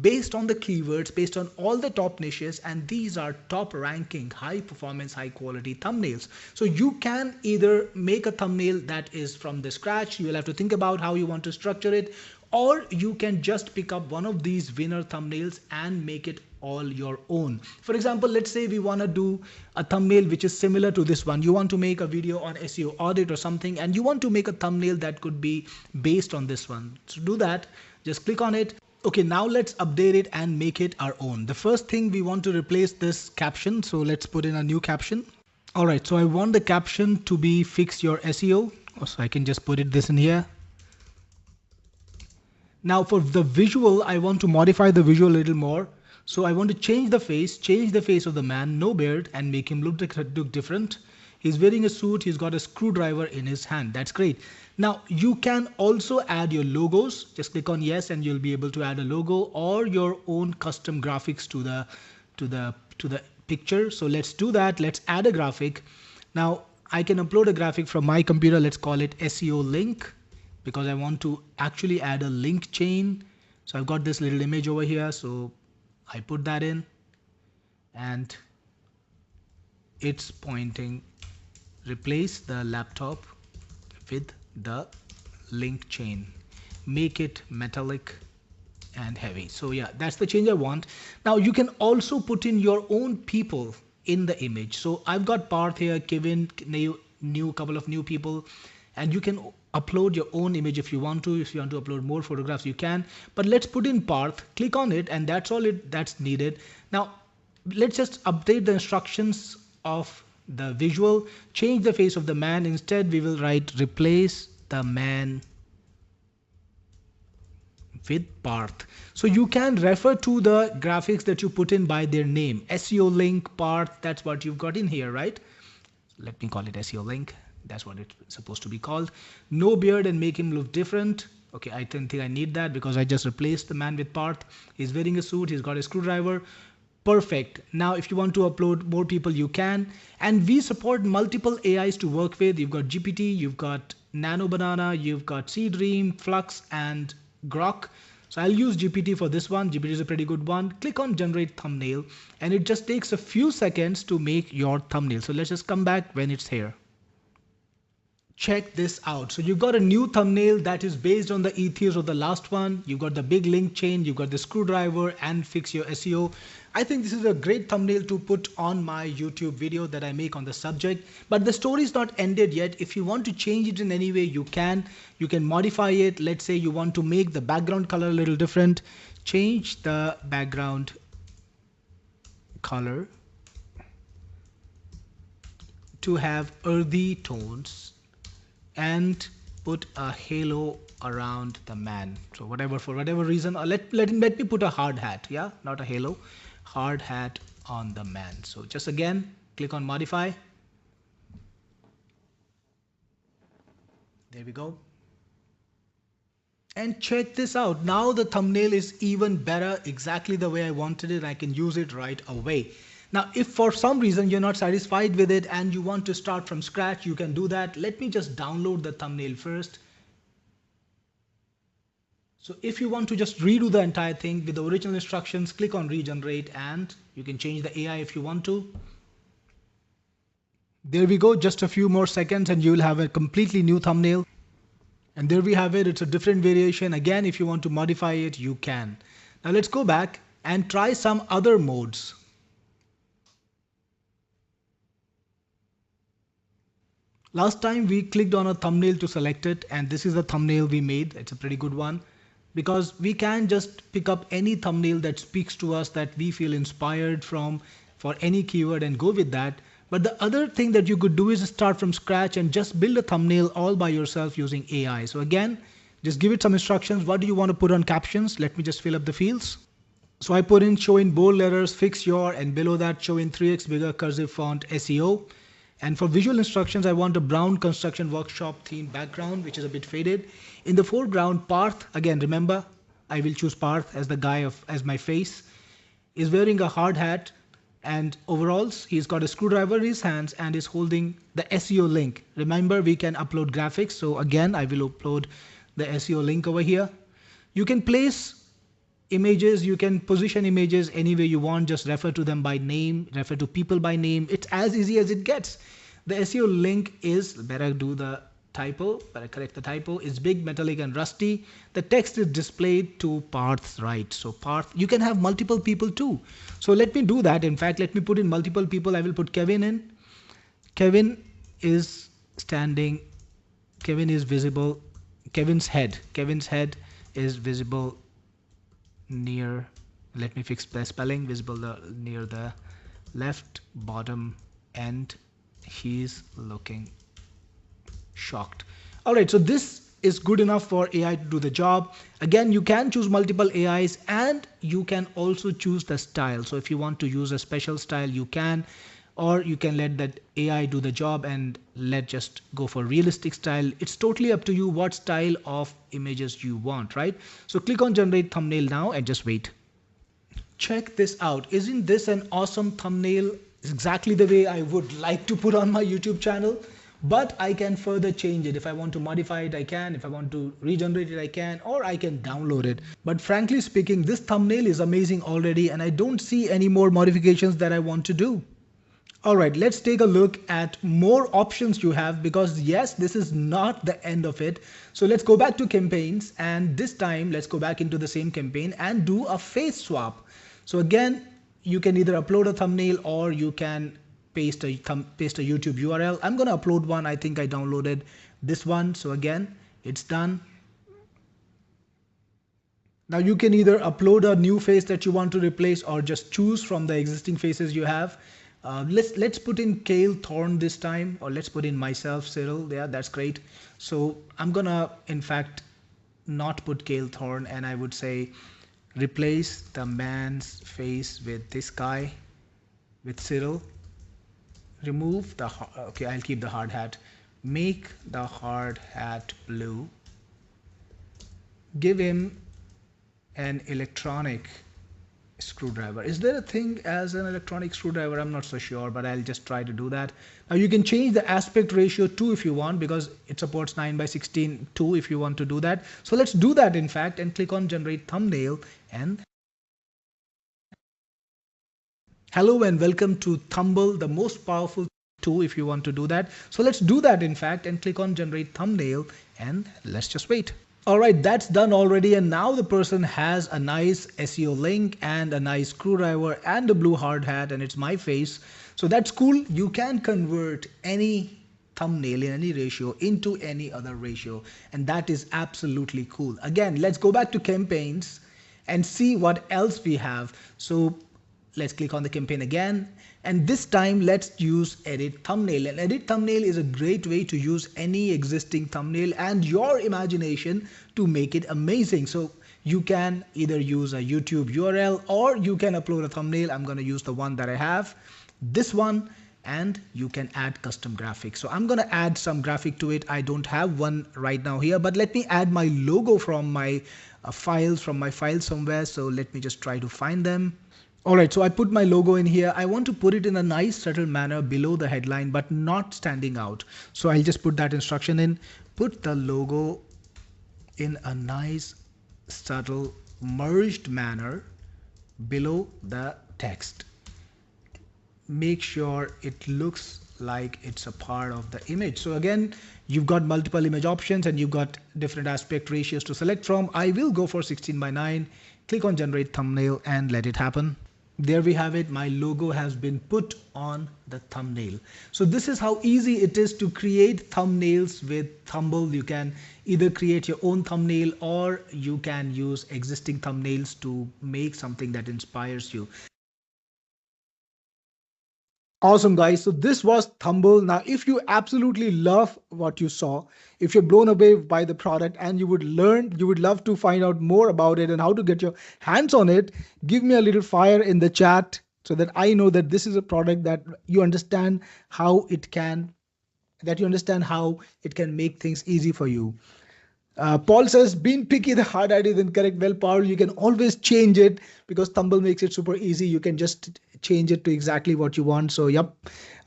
based on the keywords, based on all the top niches, and these are top ranking, high performance, high quality thumbnails. So you can either make a thumbnail that is from the scratch, you will have to think about how you want to structure it, or you can just pick up one of these winner thumbnails and make it all your own. For example, let's say we want to do a thumbnail which is similar to this one. You want to make a video on SEO audit or something, and you want to make a thumbnail that could be based on this one. To do that, just click on it. Okay, now let's update it and make it our own. The first thing, we want to replace this caption. So let's put in a new caption. All right, so I want the caption to be fix your SEO. So I can just put this in here. Now for the visual, I want to modify the visual a little more. So I want to change the face of the man, no beard, and make him look different. He's wearing a suit, he's got a screwdriver in his hand. That's great. Now you can also add your logos. Just click on yes, and you'll be able to add a logo or your own custom graphics to the picture. So let's do that. Let's add a graphic. Now I can upload a graphic from my computer. Let's call it SEO link, because I want to actually add a link chain. So I've got this little image over here. So I put that in, and it's pointing, replace the laptop with the link chain, make it metallic and heavy. So yeah, that's the change I want. Now you can also put in your own people in the image. So I've got Parth here, Kevin, new couple of new people, and you can upload your own image if you want to. If you want to upload more photographs, you can, but let's put in Parth, click on it, and that's all that's needed. Now let's just update the instructions of the visual, change the face of the man. Instead we will write replace the man with Parth. So you can refer to the graphics that you put in by their name. SEO link, Parth, that's what you've got in here, right? Let me call it SEO link. That's what it's supposed to be called. No beard and make him look different. Okay, I don't think I need that because I just replaced the man with Parth. He's wearing a suit, he's got a screwdriver. Perfect. Now if you want to upload more people, you can, and we support multiple AIs to work with. You've got GPT, you've got Nano Banana, you've got Seedream, Flux, and Grok. So I'll use GPT for this one. GPT is a pretty good one. Click on generate thumbnail, and it just takes a few seconds to make your thumbnail. So let's just come back when it's here. Check this out. So you've got a new thumbnail that is based on the ethos of the last one. You've got the big link chain, you've got the screwdriver, and fix your SEO. I think this is a great thumbnail to put on my YouTube video that I make on the subject, but the story is not ended yet. If you want to change it in any way, you can modify it. Let's say you want to make the background color a little different. change the background color to have earthy tones and put a halo around the man. So whatever, for whatever reason, let me put a hard hat, yeah, not a halo, hard hat on the man. So just again, click on modify. There we go. And check this out. Now the thumbnail is even better, exactly the way I wanted it. I can use it right away. Now, if for some reason you're not satisfied with it and you want to start from scratch, you can do that. Let me just download the thumbnail first. So if you want to just redo the entire thing with the original instructions, click on regenerate and you can change the AI if you want to. There we go. Just a few more seconds and you will have a completely new thumbnail. And there we have it. It's a different variation. Again, if you want to modify it, you can. Now let's go back and try some other modes. Last time we clicked on a thumbnail to select it, and this is the thumbnail we made. It's a pretty good one because we can just pick up any thumbnail that speaks to us, that we feel inspired from for any keyword, and go with that. But the other thing that you could do is start from scratch and just build a thumbnail all by yourself using AI. So again, just give it some instructions. What do you want to put on captions? Let me just fill up the fields. So I put in show in bold letters, fix your, and below that show in 3x bigger cursive font SEO. And for visual instructions, I want a brown construction workshop theme background, which is a bit faded. In the foreground, Parth, again, remember, I will choose Parth as the guy as my face, is wearing a hard hat and overalls. He's got a screwdriver in his hands and is holding the SEO link. Remember, we can upload graphics. So again, I will upload the SEO link over here. You can place images, you can position images any way you want. Just refer to them by name, refer to people by name. It's as easy as it gets. The SEO link is, better do the typo, better correct the typo, is big, metallic and rusty. The text is displayed to Parth's right. So Parth, you can have multiple people too. So let me do that. In fact, let me put in multiple people. I will put Kevin in. Kevin is standing, Kevin is visible, Kevin's head is visible near, let me fix the spelling, visible near the left bottom end. He's looking shocked. All right, so this is good enough for AI to do the job. Again, you can choose multiple AIs and you can also choose the style. So if you want to use a special style, you can, or you can let that AI do the job and just go for realistic style. It's totally up to you what style of images you want, right? So click on generate thumbnail now and just wait. Check this out. Isn't this an awesome thumbnail? It's exactly the way I would like to put on my YouTube channel, but I can further change it. If I want to modify it, I can. If I want to regenerate it, I can, or I can download it. But frankly speaking, this thumbnail is amazing already, and I don't see any more modifications that I want to do. All right, let's take a look at more options you have, because yes, this is not the end of it. So let's go back to campaigns, and this time let's go back into the same campaign and do a face swap. So again, you can either upload a thumbnail or you can paste a YouTube URL. I'm going to upload one. I think I downloaded this one. So again, it's done. Now you can either upload a new face that you want to replace or just choose from the existing faces you have. Let's put in Kale Thorne this time, or let's put in myself, Cyril. Yeah, that's great. So I'm gonna, in fact, not put Kale Thorne, and I would say replace the man's face with this guy, with Cyril. Remove the, okay, I'll keep the hard hat. Make the hard hat blue. Give him an electronic screwdriver. Is there a thing as an electronic screwdriver? I'm not so sure, but I'll just try to do that. Now you can change the aspect ratio too if you want, because it supports 9:16 too if you want to do that. So let's do that, in fact, and click on generate thumbnail. And hello and welcome to Thumble, the most powerful tool if you want to do that. So let's do that, in fact, and click on generate thumbnail, and let's just wait. All right, that's done already, and now the person has a nice SEO link and a nice screwdriver and a blue hard hat, and it's my face. So that's cool. You can convert any thumbnail in any ratio into any other ratio, and that is absolutely cool. Again, let's go back to campaigns, and see what else we have. So let's click on the campaign again. And this time let's use edit thumbnail. And edit thumbnail is a great way to use any existing thumbnail and your imagination to make it amazing. So you can either use a YouTube URL or you can upload a thumbnail. I'm going to use the one that I have, this one, and you can add custom graphics. So I'm going to add some graphic to it. I don't have one right now here, but let me add my logo from my files somewhere. So let me just try to find them. All right, so I put my logo in here. I want to put it in a nice subtle manner below the headline, but not standing out. So I'll just put that instruction in, put the logo in a nice subtle merged manner below the text. Make sure it looks like it's a part of the image. So again, you've got multiple image options and you've got different aspect ratios to select from. I will go for 16:9, click on generate thumbnail and let it happen. There we have it. My logo has been put on the thumbnail. So this is how easy it is to create thumbnails with Thumble. You can either create your own thumbnail or you can use existing thumbnails to make something that inspires you. Awesome, guys. So this was Thumble. Now, if you absolutely love what you saw, if you're blown away by the product and you would love to find out more about it and how to get your hands on it, give me a little fire in the chat so that I know that this is a product that you understand how it can make things easy for you. Paul says, being picky, the hard idea isn't correct. Well, Paul, you can always change it because Thumble makes it super easy. You can just change it to exactly what you want. So, yep.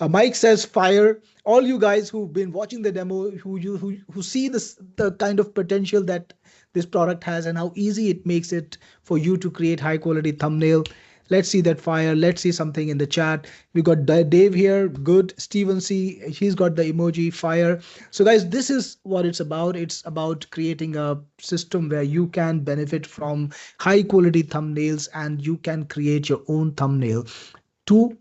Mike says, fire. All you guys who've been watching the demo, who see the kind of potential that this product has and how easy it makes it for you to create high quality thumbnail. Let's see that fire. Let's see something in the chat. We got Dave here. Good. Steven C. He's got the emoji fire. So guys, this is what it's about. It's about creating a system where you can benefit from high quality thumbnails and you can create your own thumbnail to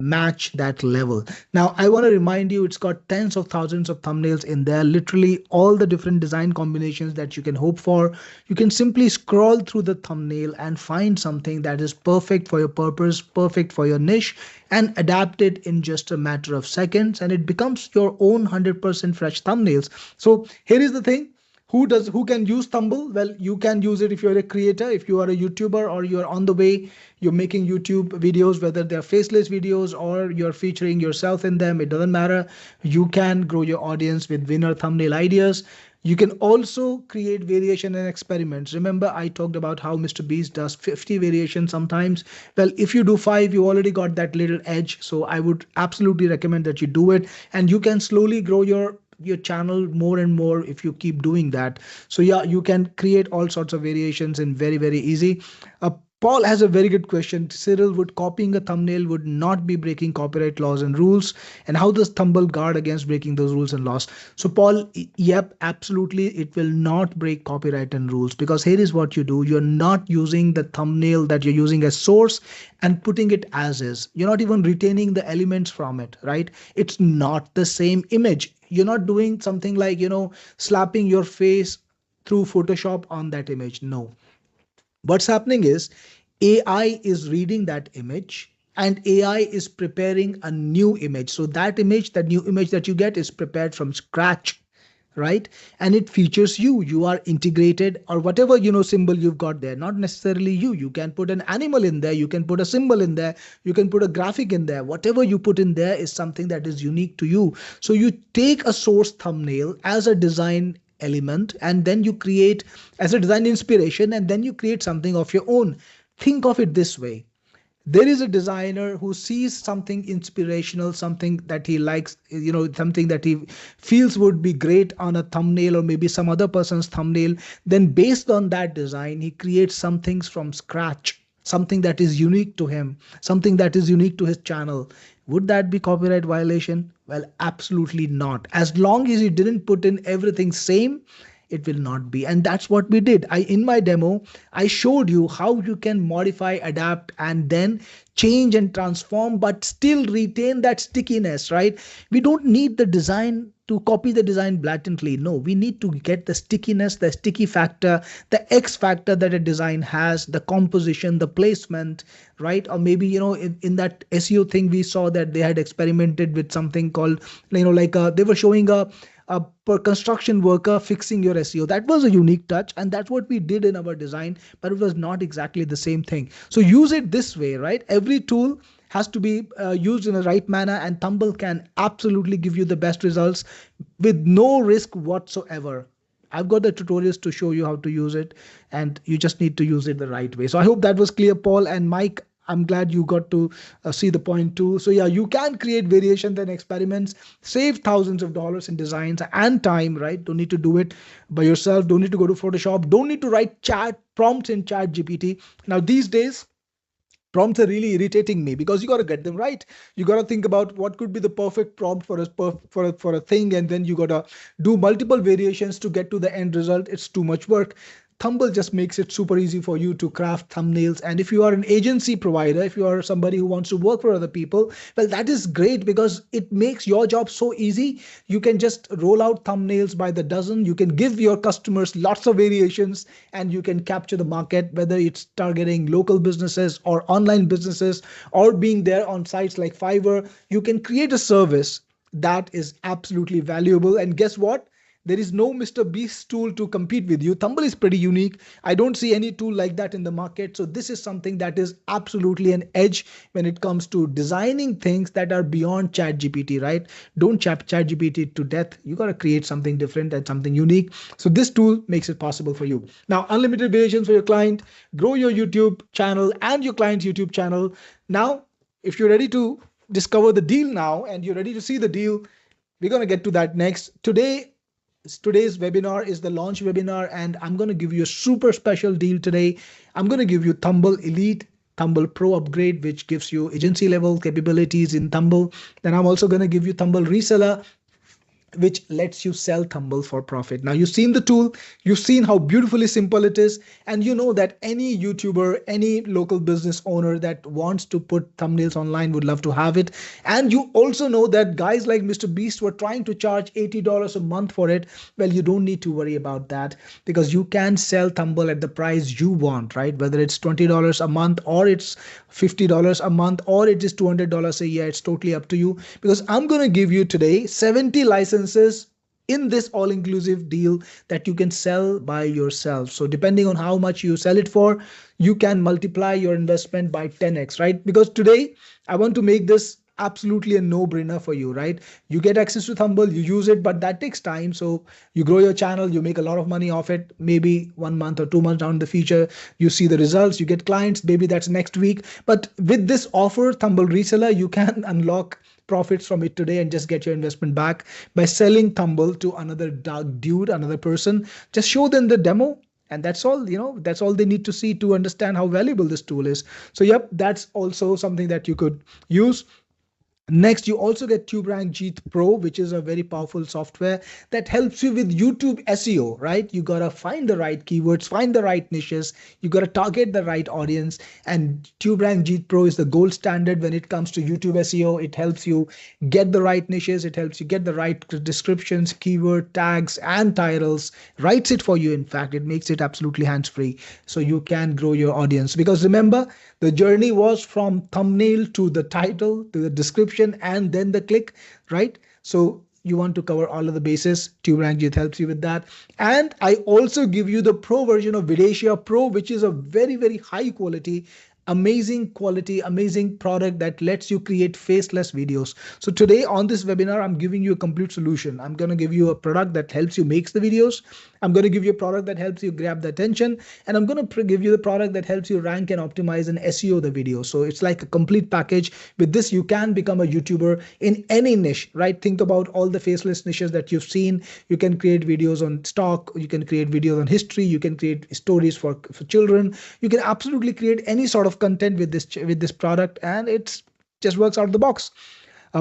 match that level. Now, I want to remind you, it's got tens of thousands of thumbnails in there, literally all the different design combinations that you can hope for. You can simply scroll through the thumbnail and find something that is perfect for your purpose, perfect for your niche, and adapt it in just a matter of seconds. And it becomes your own 100% fresh thumbnails. So here is the thing. Who can use Thumble? Well, you can use it if you're a creator, if you are a YouTuber, or you're on the way, you're making YouTube videos, whether they're faceless videos or you're featuring yourself in them, it doesn't matter. You can grow your audience with winner thumbnail ideas. You can also create variation and experiments. Remember, I talked about how Mr. Beast does 50 variations sometimes. Well, if you do 5, you already got that little edge. So I would absolutely recommend that you do it, and you can slowly grow your channel more and more if you keep doing that. So yeah, you can create all sorts of variations and very, very easy. Paul has a very good question. Cyril, would copying a thumbnail would not be breaking copyright laws and rules? And how does Thumble guard against breaking those rules and laws? So Paul, yep, absolutely. It will not break copyright and rules, because here is what you do. You're not using the thumbnail that you're using as source and putting it as is. You're not even retaining the elements from it, right? It's not the same image. You're not doing something like, slapping your face through Photoshop on that image. No. What's happening is AI is reading that image and AI is preparing a new image. So that new image that you get is prepared from scratch, right? And it features you. You are integrated, or whatever, symbol you've got there. Not necessarily you. You can put an animal in there. You can put a symbol in there. You can put a graphic in there. Whatever you put in there is something that is unique to you. So you take a source thumbnail as a design element, and then you create as a design inspiration, and then you create something of your own. Think of it this way. There is a designer who sees something inspirational, something that he likes, something that he feels would be great on a thumbnail or maybe some other person's thumbnail. Then based on that design, he creates some things from scratch, something that is unique to him, something that is unique to his channel. Would that be copyright violation? Well, absolutely not. As long as you didn't put in everything same, it will not be. And that's what we did. In my demo, I showed you how you can modify, adapt, and then change and transform, but still retain that stickiness, right? We don't need the design to copy the design blatantly. No, we need to get the stickiness, the sticky factor, the X factor that a design has, the composition, the placement, right? Or maybe, in that SEO thing, we saw that they had experimented with something called, they were showing a per construction worker fixing your SEO. That was a unique touch, and that's what we did in our design, but it was not exactly the same thing. So use it this way, right? Every tool has to be used in a right manner, and Thumble can absolutely give you the best results with no risk whatsoever. I've got the tutorials to show you how to use it, and you just need to use it the right way. So I hope that was clear, Paul and Mike. I'm glad you got to see the point too. So yeah, you can create variations and experiments, save thousands of dollars in designs and time, right? Don't need to do it by yourself. Don't need to go to Photoshop. Don't need to write chat prompts in Chat GPT. Now these days, prompts are really irritating me because you got to get them right. You got to think about what could be the perfect prompt for a thing, and then you got to do multiple variations to get to the end result. It's too much work. Thumble just makes it super easy for you to craft thumbnails. And if you are an agency provider, if you are somebody who wants to work for other people, well, that is great because it makes your job so easy. You can just roll out thumbnails by the dozen. You can give your customers lots of variations, and you can capture the market, whether it's targeting local businesses or online businesses or being there on sites like Fiverr. You can create a service that is absolutely valuable. And guess what? There is no Mr. Beast tool to compete with you. Thumble is pretty unique. I don't see any tool like that in the market. So this is something that is absolutely an edge when it comes to designing things that are beyond ChatGPT, right? Don't ChatGPT to death. You got to create something different and something unique. So this tool makes it possible for you. Now, unlimited variations for your client, grow your YouTube channel and your client's YouTube channel. Now, if you're ready to discover the deal now and you're ready to see the deal, we're going to get to that next. Today's webinar is the launch webinar, and I'm going to give you a super special deal today. I'm going to give you Thumble Elite, Thumble Pro upgrade, which gives you agency level capabilities in Thumble. Then I'm also going to give you Thumble Reseller, which lets you sell Thumble for profit. Now you've seen the tool, you've seen how beautifully simple it is, and you know that any YouTuber, any local business owner that wants to put thumbnails online would love to have it. And you also know that guys like Mr. Beast were trying to charge $80 a month for it. Well, you don't need to worry about that because you can sell Thumble at the price you want, right? Whether it's $20 a month or it's $50 a month or it is $200 a year, it's totally up to you, because I'm going to give you today 70 licenses in this all-inclusive deal that you can sell by yourself. So depending on how much you sell it for, you can multiply your investment by 10x, right? Because today I want to make this absolutely a no-brainer for you, right? You get access to Thumble, you use it, but that takes time. So you grow your channel, you make a lot of money off it. Maybe 1 month or 2 months down in the future, you see the results, you get clients, maybe that's next week. But with this offer, Thumble Reseller, you can unlock profits from it today and just get your investment back by selling Thumble to another dude, another person. Just show them the demo, and that's all, that's all they need to see to understand how valuable this tool is. So yep, that's also something that you could use. Next, you also get TubeRank Jeet Pro, which is a very powerful software that helps you with YouTube SEO, right? You got to find the right keywords, find the right niches. You got to target the right audience. And TubeRank Jeet Pro is the gold standard when it comes to YouTube SEO. It helps you get the right niches. It helps you get the right descriptions, keyword tags, and titles. Writes it for you. In fact, it makes it absolutely hands-free so you can grow your audience. Because remember, the journey was from thumbnail to the title to the description and then the click, right? So you want to cover all of the bases. TubeRank Jeet helps you with that. And I also give you the pro version of Videshia Pro, which is a very, very high quality, amazing quality, amazing product that lets you create faceless videos. So today on this webinar, I'm giving you a complete solution. I'm going to give you a product that helps you make the videos. I'm going to give you a product that helps you grab the attention, and I'm going to give you the product that helps you rank and optimize and SEO the video. So it's like a complete package. With this, you can become a YouTuber in any niche, right? Think about all the faceless niches that you've seen. You can create videos on stock. You can create videos on history. You can create stories for children. You can absolutely create any sort of content with this product, and it just works out of the box.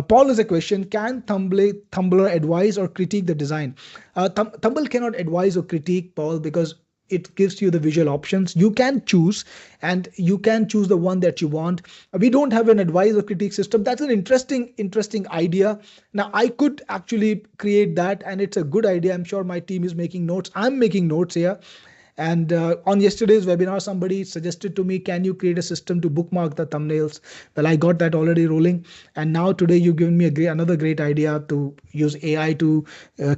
Paul has a question: can Tumblr advise or critique the design? Tumblr cannot advise or critique, Paul, because it gives you the visual options. You can choose, and you can choose the one that you want. We don't have an advice or critique system. That's an interesting idea. Now, I could actually create that, and it's a good idea. I'm sure my team is making notes. I'm making notes here. And on yesterday's webinar, somebody suggested to me, can you create a system to bookmark the thumbnails? Well, I got that already rolling. And now today you've given me another great idea to use AI to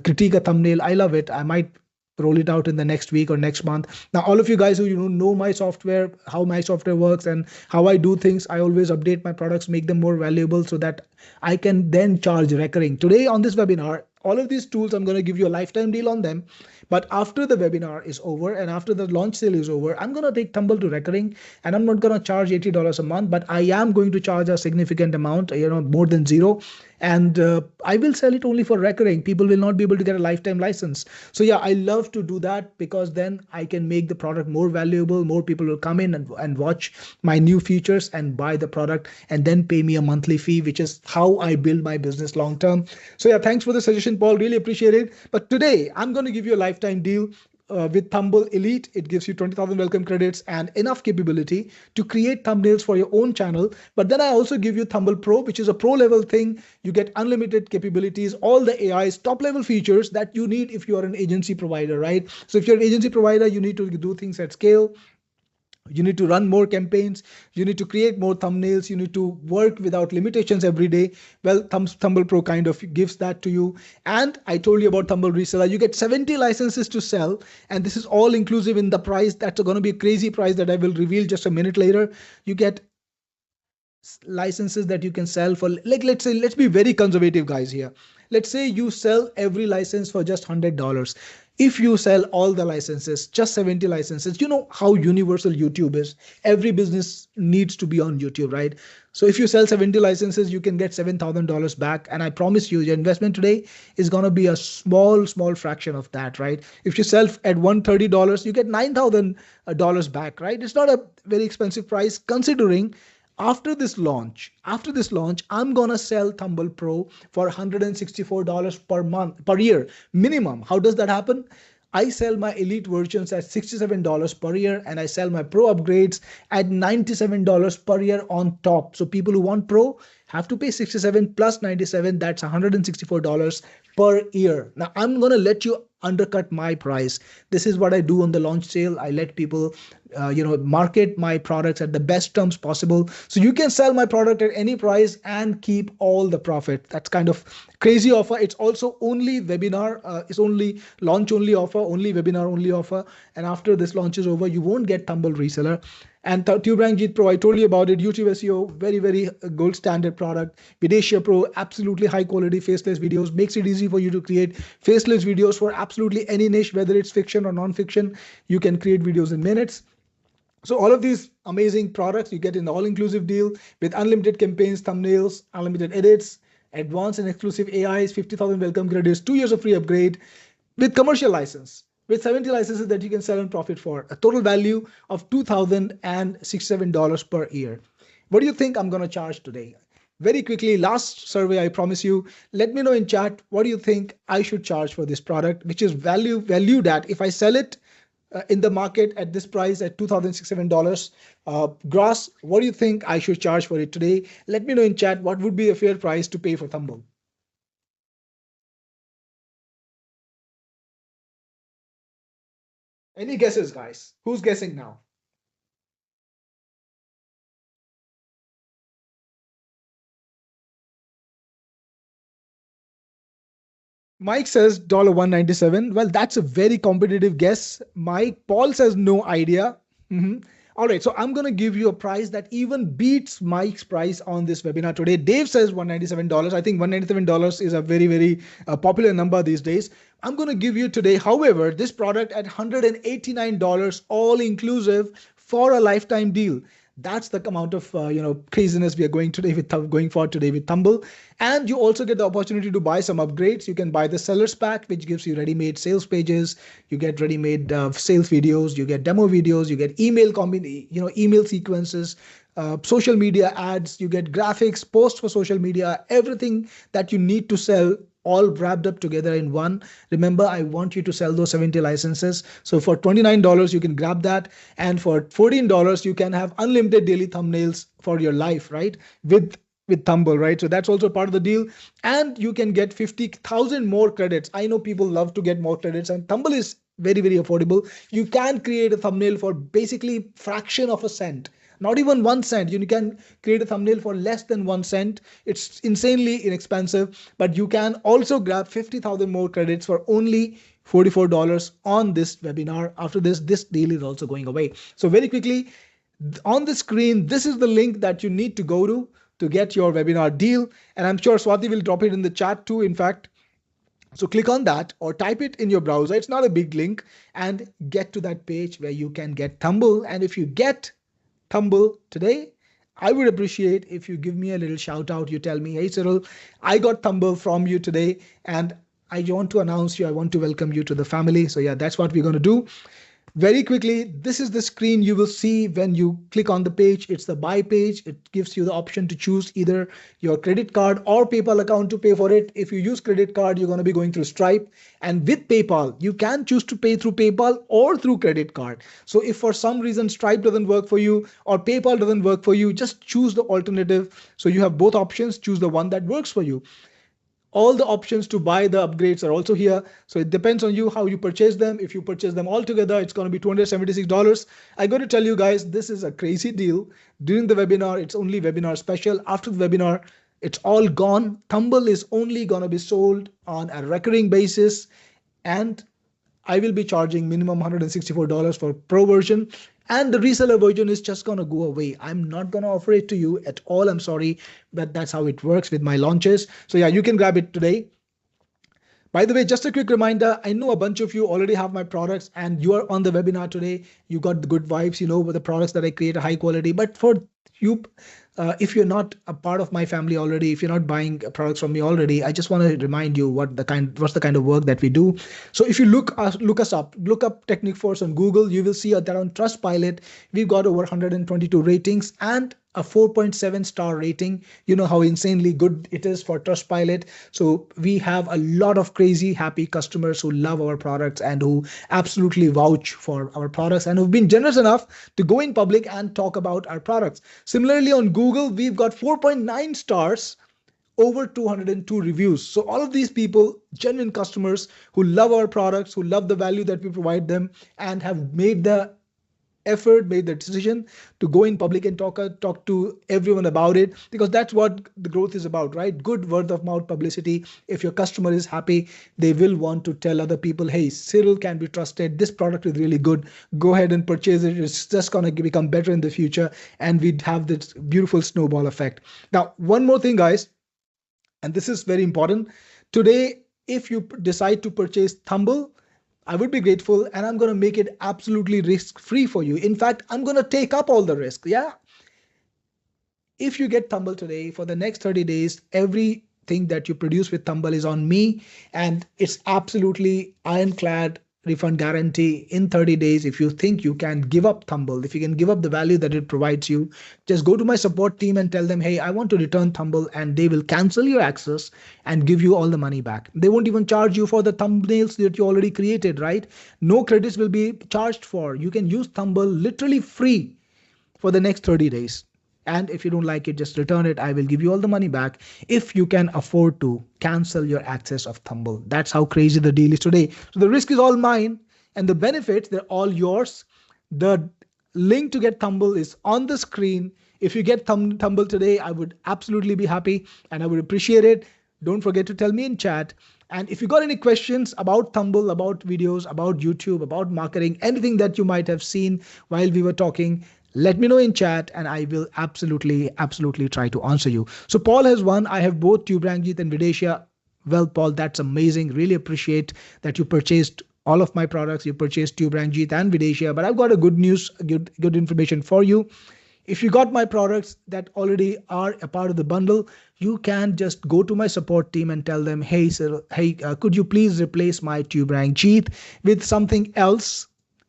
critique a thumbnail. I love it. I might roll it out in the next week or next month. Now, all of you guys who know my software, how my software works and how I do things, I always update my products, make them more valuable so that I can then charge recurring. Today on this webinar, all of these tools, I'm going to give you a lifetime deal on them. But after the webinar is over and after the launch sale is over, I'm going to take Thumble to recurring, and I'm not going to charge $80 a month, but I am going to charge a significant amount, more than zero. And I will sell it only for recurring. People will not be able to get a lifetime license. So yeah, I love to do that because then I can make the product more valuable. More people will come in and watch my new features and buy the product and then pay me a monthly fee, which is how I build my business long term. So yeah, thanks for the suggestion, Paul. Really appreciate it. But today I'm going to give you a lifetime deal. With Thumble Elite, it gives you 20,000 welcome credits and enough capability to create thumbnails for your own channel. But then I also give you Thumble Pro, which is a pro level thing. You get unlimited capabilities, all the AIs, top level features that you need if you are an agency provider, right? So if you're an agency provider, you need to do things at scale. You need to run more campaigns. You need to create more thumbnails. You need to work without limitations every day. Well, Thumble Pro kind of gives that to you. And I told you about Thumble Reseller. You get 70 licenses to sell. And this is all inclusive in the price. That's going to be a crazy price that I will reveal just a minute later. You get licenses that you can sell for, like, let's be very conservative guys here. Let's say you sell every license for just $100. If you sell all the licenses, just 70 licenses, you know how universal YouTube is. Every business needs to be on YouTube, right? So if you sell 70 licenses, you can get $7,000 back. And I promise you, your investment today is going to be a small fraction of that, right? If you sell at $130, you get $9,000 back, right? It's not a very expensive price considering after this launch, I'm going to sell Thumble Pro for $164 per year minimum. How does that happen? I sell my elite versions at $67 per year, and I sell my pro upgrades at $97 per year on top. So people who want pro have to pay $67 plus $97. That's $164 per year. Now I'm going to let you undercut my price. This is what I do on the launch sale. I let people market my products at the best terms possible. So you can sell my product at any price and keep all the profit. That's kind of crazy offer. It's also only webinar. It's only launch only offer, only webinar only offer. And after this launch is over, you won't get Thumble Reseller. And TubeRank Pro, I told you about it. YouTube SEO, very gold standard product. Videshia Pro, absolutely high quality faceless videos. Makes it easy for you to create faceless videos for absolutely any niche, whether it's fiction or non-fiction. You can create videos in minutes. So all of these amazing products you get in the all-inclusive deal with unlimited campaigns, thumbnails, unlimited edits, advanced and exclusive AIs, 50,000 welcome credits, 2 years of free upgrade with commercial license, with 70 licenses that you can sell and profit for, a total value of $2,067 per year. What do you think I'm going to charge today? Very quickly, last survey, I promise you. Let me know in chat, what do you think I should charge for this product, which is valued at, if I sell it in the market at this price at $2,067 gross, what do you think I should charge for it today? Let me know in chat what would be a fair price to pay for Thumble. Any guesses, guys? Who's guessing now? Mike says $197. Well, that's a very competitive guess. Mike, Paul says no idea. All right, so I'm going to give you a price that even beats Mike's price on this webinar today. Dave says $197. I think $197 is a very popular number these days. I'm going to give you today, however, this product at $189 all inclusive for a lifetime deal. That's the amount of craziness we are going forward today with Thumble. And you also get the opportunity to buy some upgrades. You can buy the sellers pack, which gives you ready-made sales pages. You get ready-made sales videos. You get demo videos. You get email sequences, social media ads. You get graphics, posts for social media, everything that you need to sell all wrapped up together in one. Remember, I want you to sell those 70 licenses. So for $29, you can grab that. And for $14, you can have unlimited daily thumbnails for your life, right? With Thumble, right? So that's also part of the deal. And you can get 50,000 more credits. I know people love to get more credits, and Thumble is very, very affordable. You can create a thumbnail for basically fraction of a cent. Not even 1 cent. You can create a thumbnail for less than 1 cent. It's insanely inexpensive, but you can also grab 50,000 more credits for only $44 on this webinar. After this deal is also going away. So very quickly, on the screen, this is the link that you need to go to get your webinar deal. And I'm sure Swati will drop it in the chat too, in fact. So click on that or type it in your browser. It's not a big link, and get to that page where you can get Thumble. And if you get Thumble today, I would appreciate if you give me a little shout out. You tell me, hey Cyril, I got Thumble from you today, and I want to announce you. I want to welcome you to the family. So yeah, that's what we're going to do. Very quickly, this is the screen you will see when you click on the page. It's the buy page. It gives you the option to choose either your credit card or PayPal account to pay for it. If you use credit card, you're going to be going through Stripe. And with PayPal, you can choose to pay through PayPal or through credit card. So if for some reason Stripe doesn't work for you or PayPal doesn't work for you, just choose the alternative. So you have both options. Choose the one that works for you. All the options to buy the upgrades are also here. So it depends on you how you purchase them. If you purchase them all together, it's going to be $276. I got to tell you guys, this is a crazy deal. During the webinar, it's only webinar special. After the webinar, it's all gone. Thumble is only going to be sold on a recurring basis. And I will be charging minimum $164 for pro version. And the reseller version is just going to go away. I'm not going to offer it to you at all. I'm sorry, but that's how it works with my launches. So yeah, you can grab it today. By the way, just a quick reminder, I know a bunch of you already have my products and you are on the webinar today. You got the good vibes, you know, with the products that I create are high quality. But for you, if you're not a part of my family already, if you're not buying products from me already, I just want to remind you what's the kind of work that we do. So if you look us up, look up Technic Force on Google, you will see that on Trustpilot, we've got over 122 ratings and a 4.7 star rating. You know how insanely good it is for Trustpilot. So we have a lot of crazy happy customers who love our products and who absolutely vouch for our products and who've been generous enough to go in public and talk about our products. Similarly, on Google, we've got 4.9 stars, over 202 reviews. So all of these people, genuine customers who love our products, who love the value that we provide them, and have made the effort, made the decision to go in public and talk to everyone about it, because that's what the growth is about, right? Good word of mouth publicity. If your customer is happy, they will want to tell other people, hey, Cyril can be trusted. This product is really good. Go ahead and purchase it. It's just going to become better in the future. And we'd have this beautiful snowball effect. Now, one more thing, guys, and this is very important. Today, if you decide to purchase Thumble, I would be grateful, and I'm going to make it absolutely risk-free for you. In fact, I'm going to take up all the risk. Yeah. If you get Thumble today, for the next 30 days, everything that you produce with Thumble is on me, and it's absolutely ironclad refund guarantee in 30 days. If you think you can give up Thumble, if you can give up the value that it provides you, just go to my support team and tell them, hey, I want to return Thumble, and they will cancel your access and give you all the money back. They won't even charge you for the thumbnails that you already created, right? No credits will be charged for. You can use Thumble literally free for the next 30 days. And if you don't like it, just return it. I will give you all the money back if you can afford to cancel your access of Thumble. That's how crazy the deal is today. So the risk is all mine and the benefits, they're all yours. The link to get Thumble is on the screen. If you get Thumble today, I would absolutely be happy and I would appreciate it. Don't forget to tell me in chat. And if you got any questions about Thumble, about videos, about YouTube, about marketing, anything that you might have seen while we were talking, let me know in chat and I will absolutely try to answer you. So Paul has won. I have both TubeRankJeet and Videsha. Well, Paul, that's amazing. Really appreciate that you purchased all of my products. You purchased TubeRankJeet and Videsha. But I've got a good news, good information for you. If you got my products that already are a part of the bundle, you can just go to my support team and tell them, hey, sir, hey, could you please replace my TubeRankJeet with something else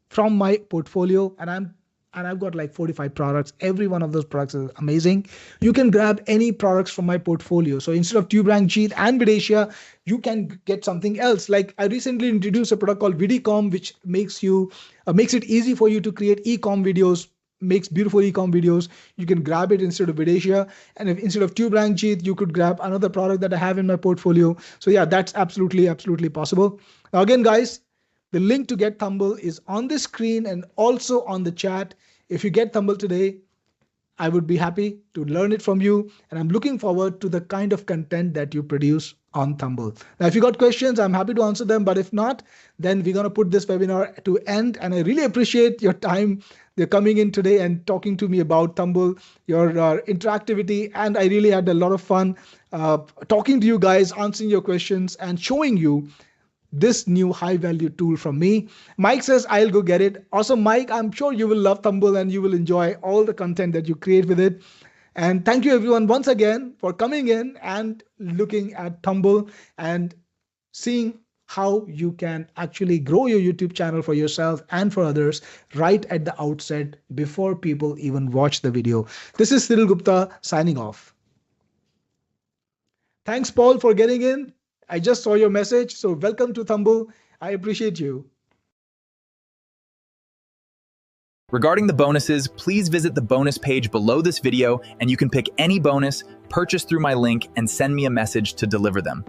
from my portfolio? And and I've got like 45 products. Every one of those products is amazing. You can grab any products from my portfolio. So instead of TubeRank, and Vidacia, you can get something else. Like I recently introduced a product called Vidicom, which makes it easy for you to create e-com videos, makes beautiful e-com videos. You can grab it instead of Vidacia. And if instead of TubeRank, you could grab another product that I have in my portfolio. So yeah, that's absolutely possible. Now again, guys, the link to get Thumble is on the screen and also on the chat. If you get Thumble today, I would be happy to learn it from you. And I'm looking forward to the kind of content that you produce on Thumble. Now, if you got questions, I'm happy to answer them. But if not, then we're going to put this webinar to end. And I really appreciate your time. They're coming in today and talking to me about Thumble, your interactivity. And I really had a lot of fun talking to you guys, answering your questions and showing you this new high value tool from me. Mike says, I'll go get it. Awesome, Mike. I'm sure you will love Thumble and you will enjoy all the content that you create with it. And thank you everyone once again for coming in and looking at Thumble and seeing how you can actually grow your YouTube channel for yourself and for others right at the outset before people even watch the video. This is Cyril Gupta signing off. Thanks, Paul, for getting in. I just saw your message, so welcome to Thumble. I appreciate you.
Regarding the bonuses, please visit the bonus page below this video and you can pick any bonus, purchase through my link, and send me a message to deliver them.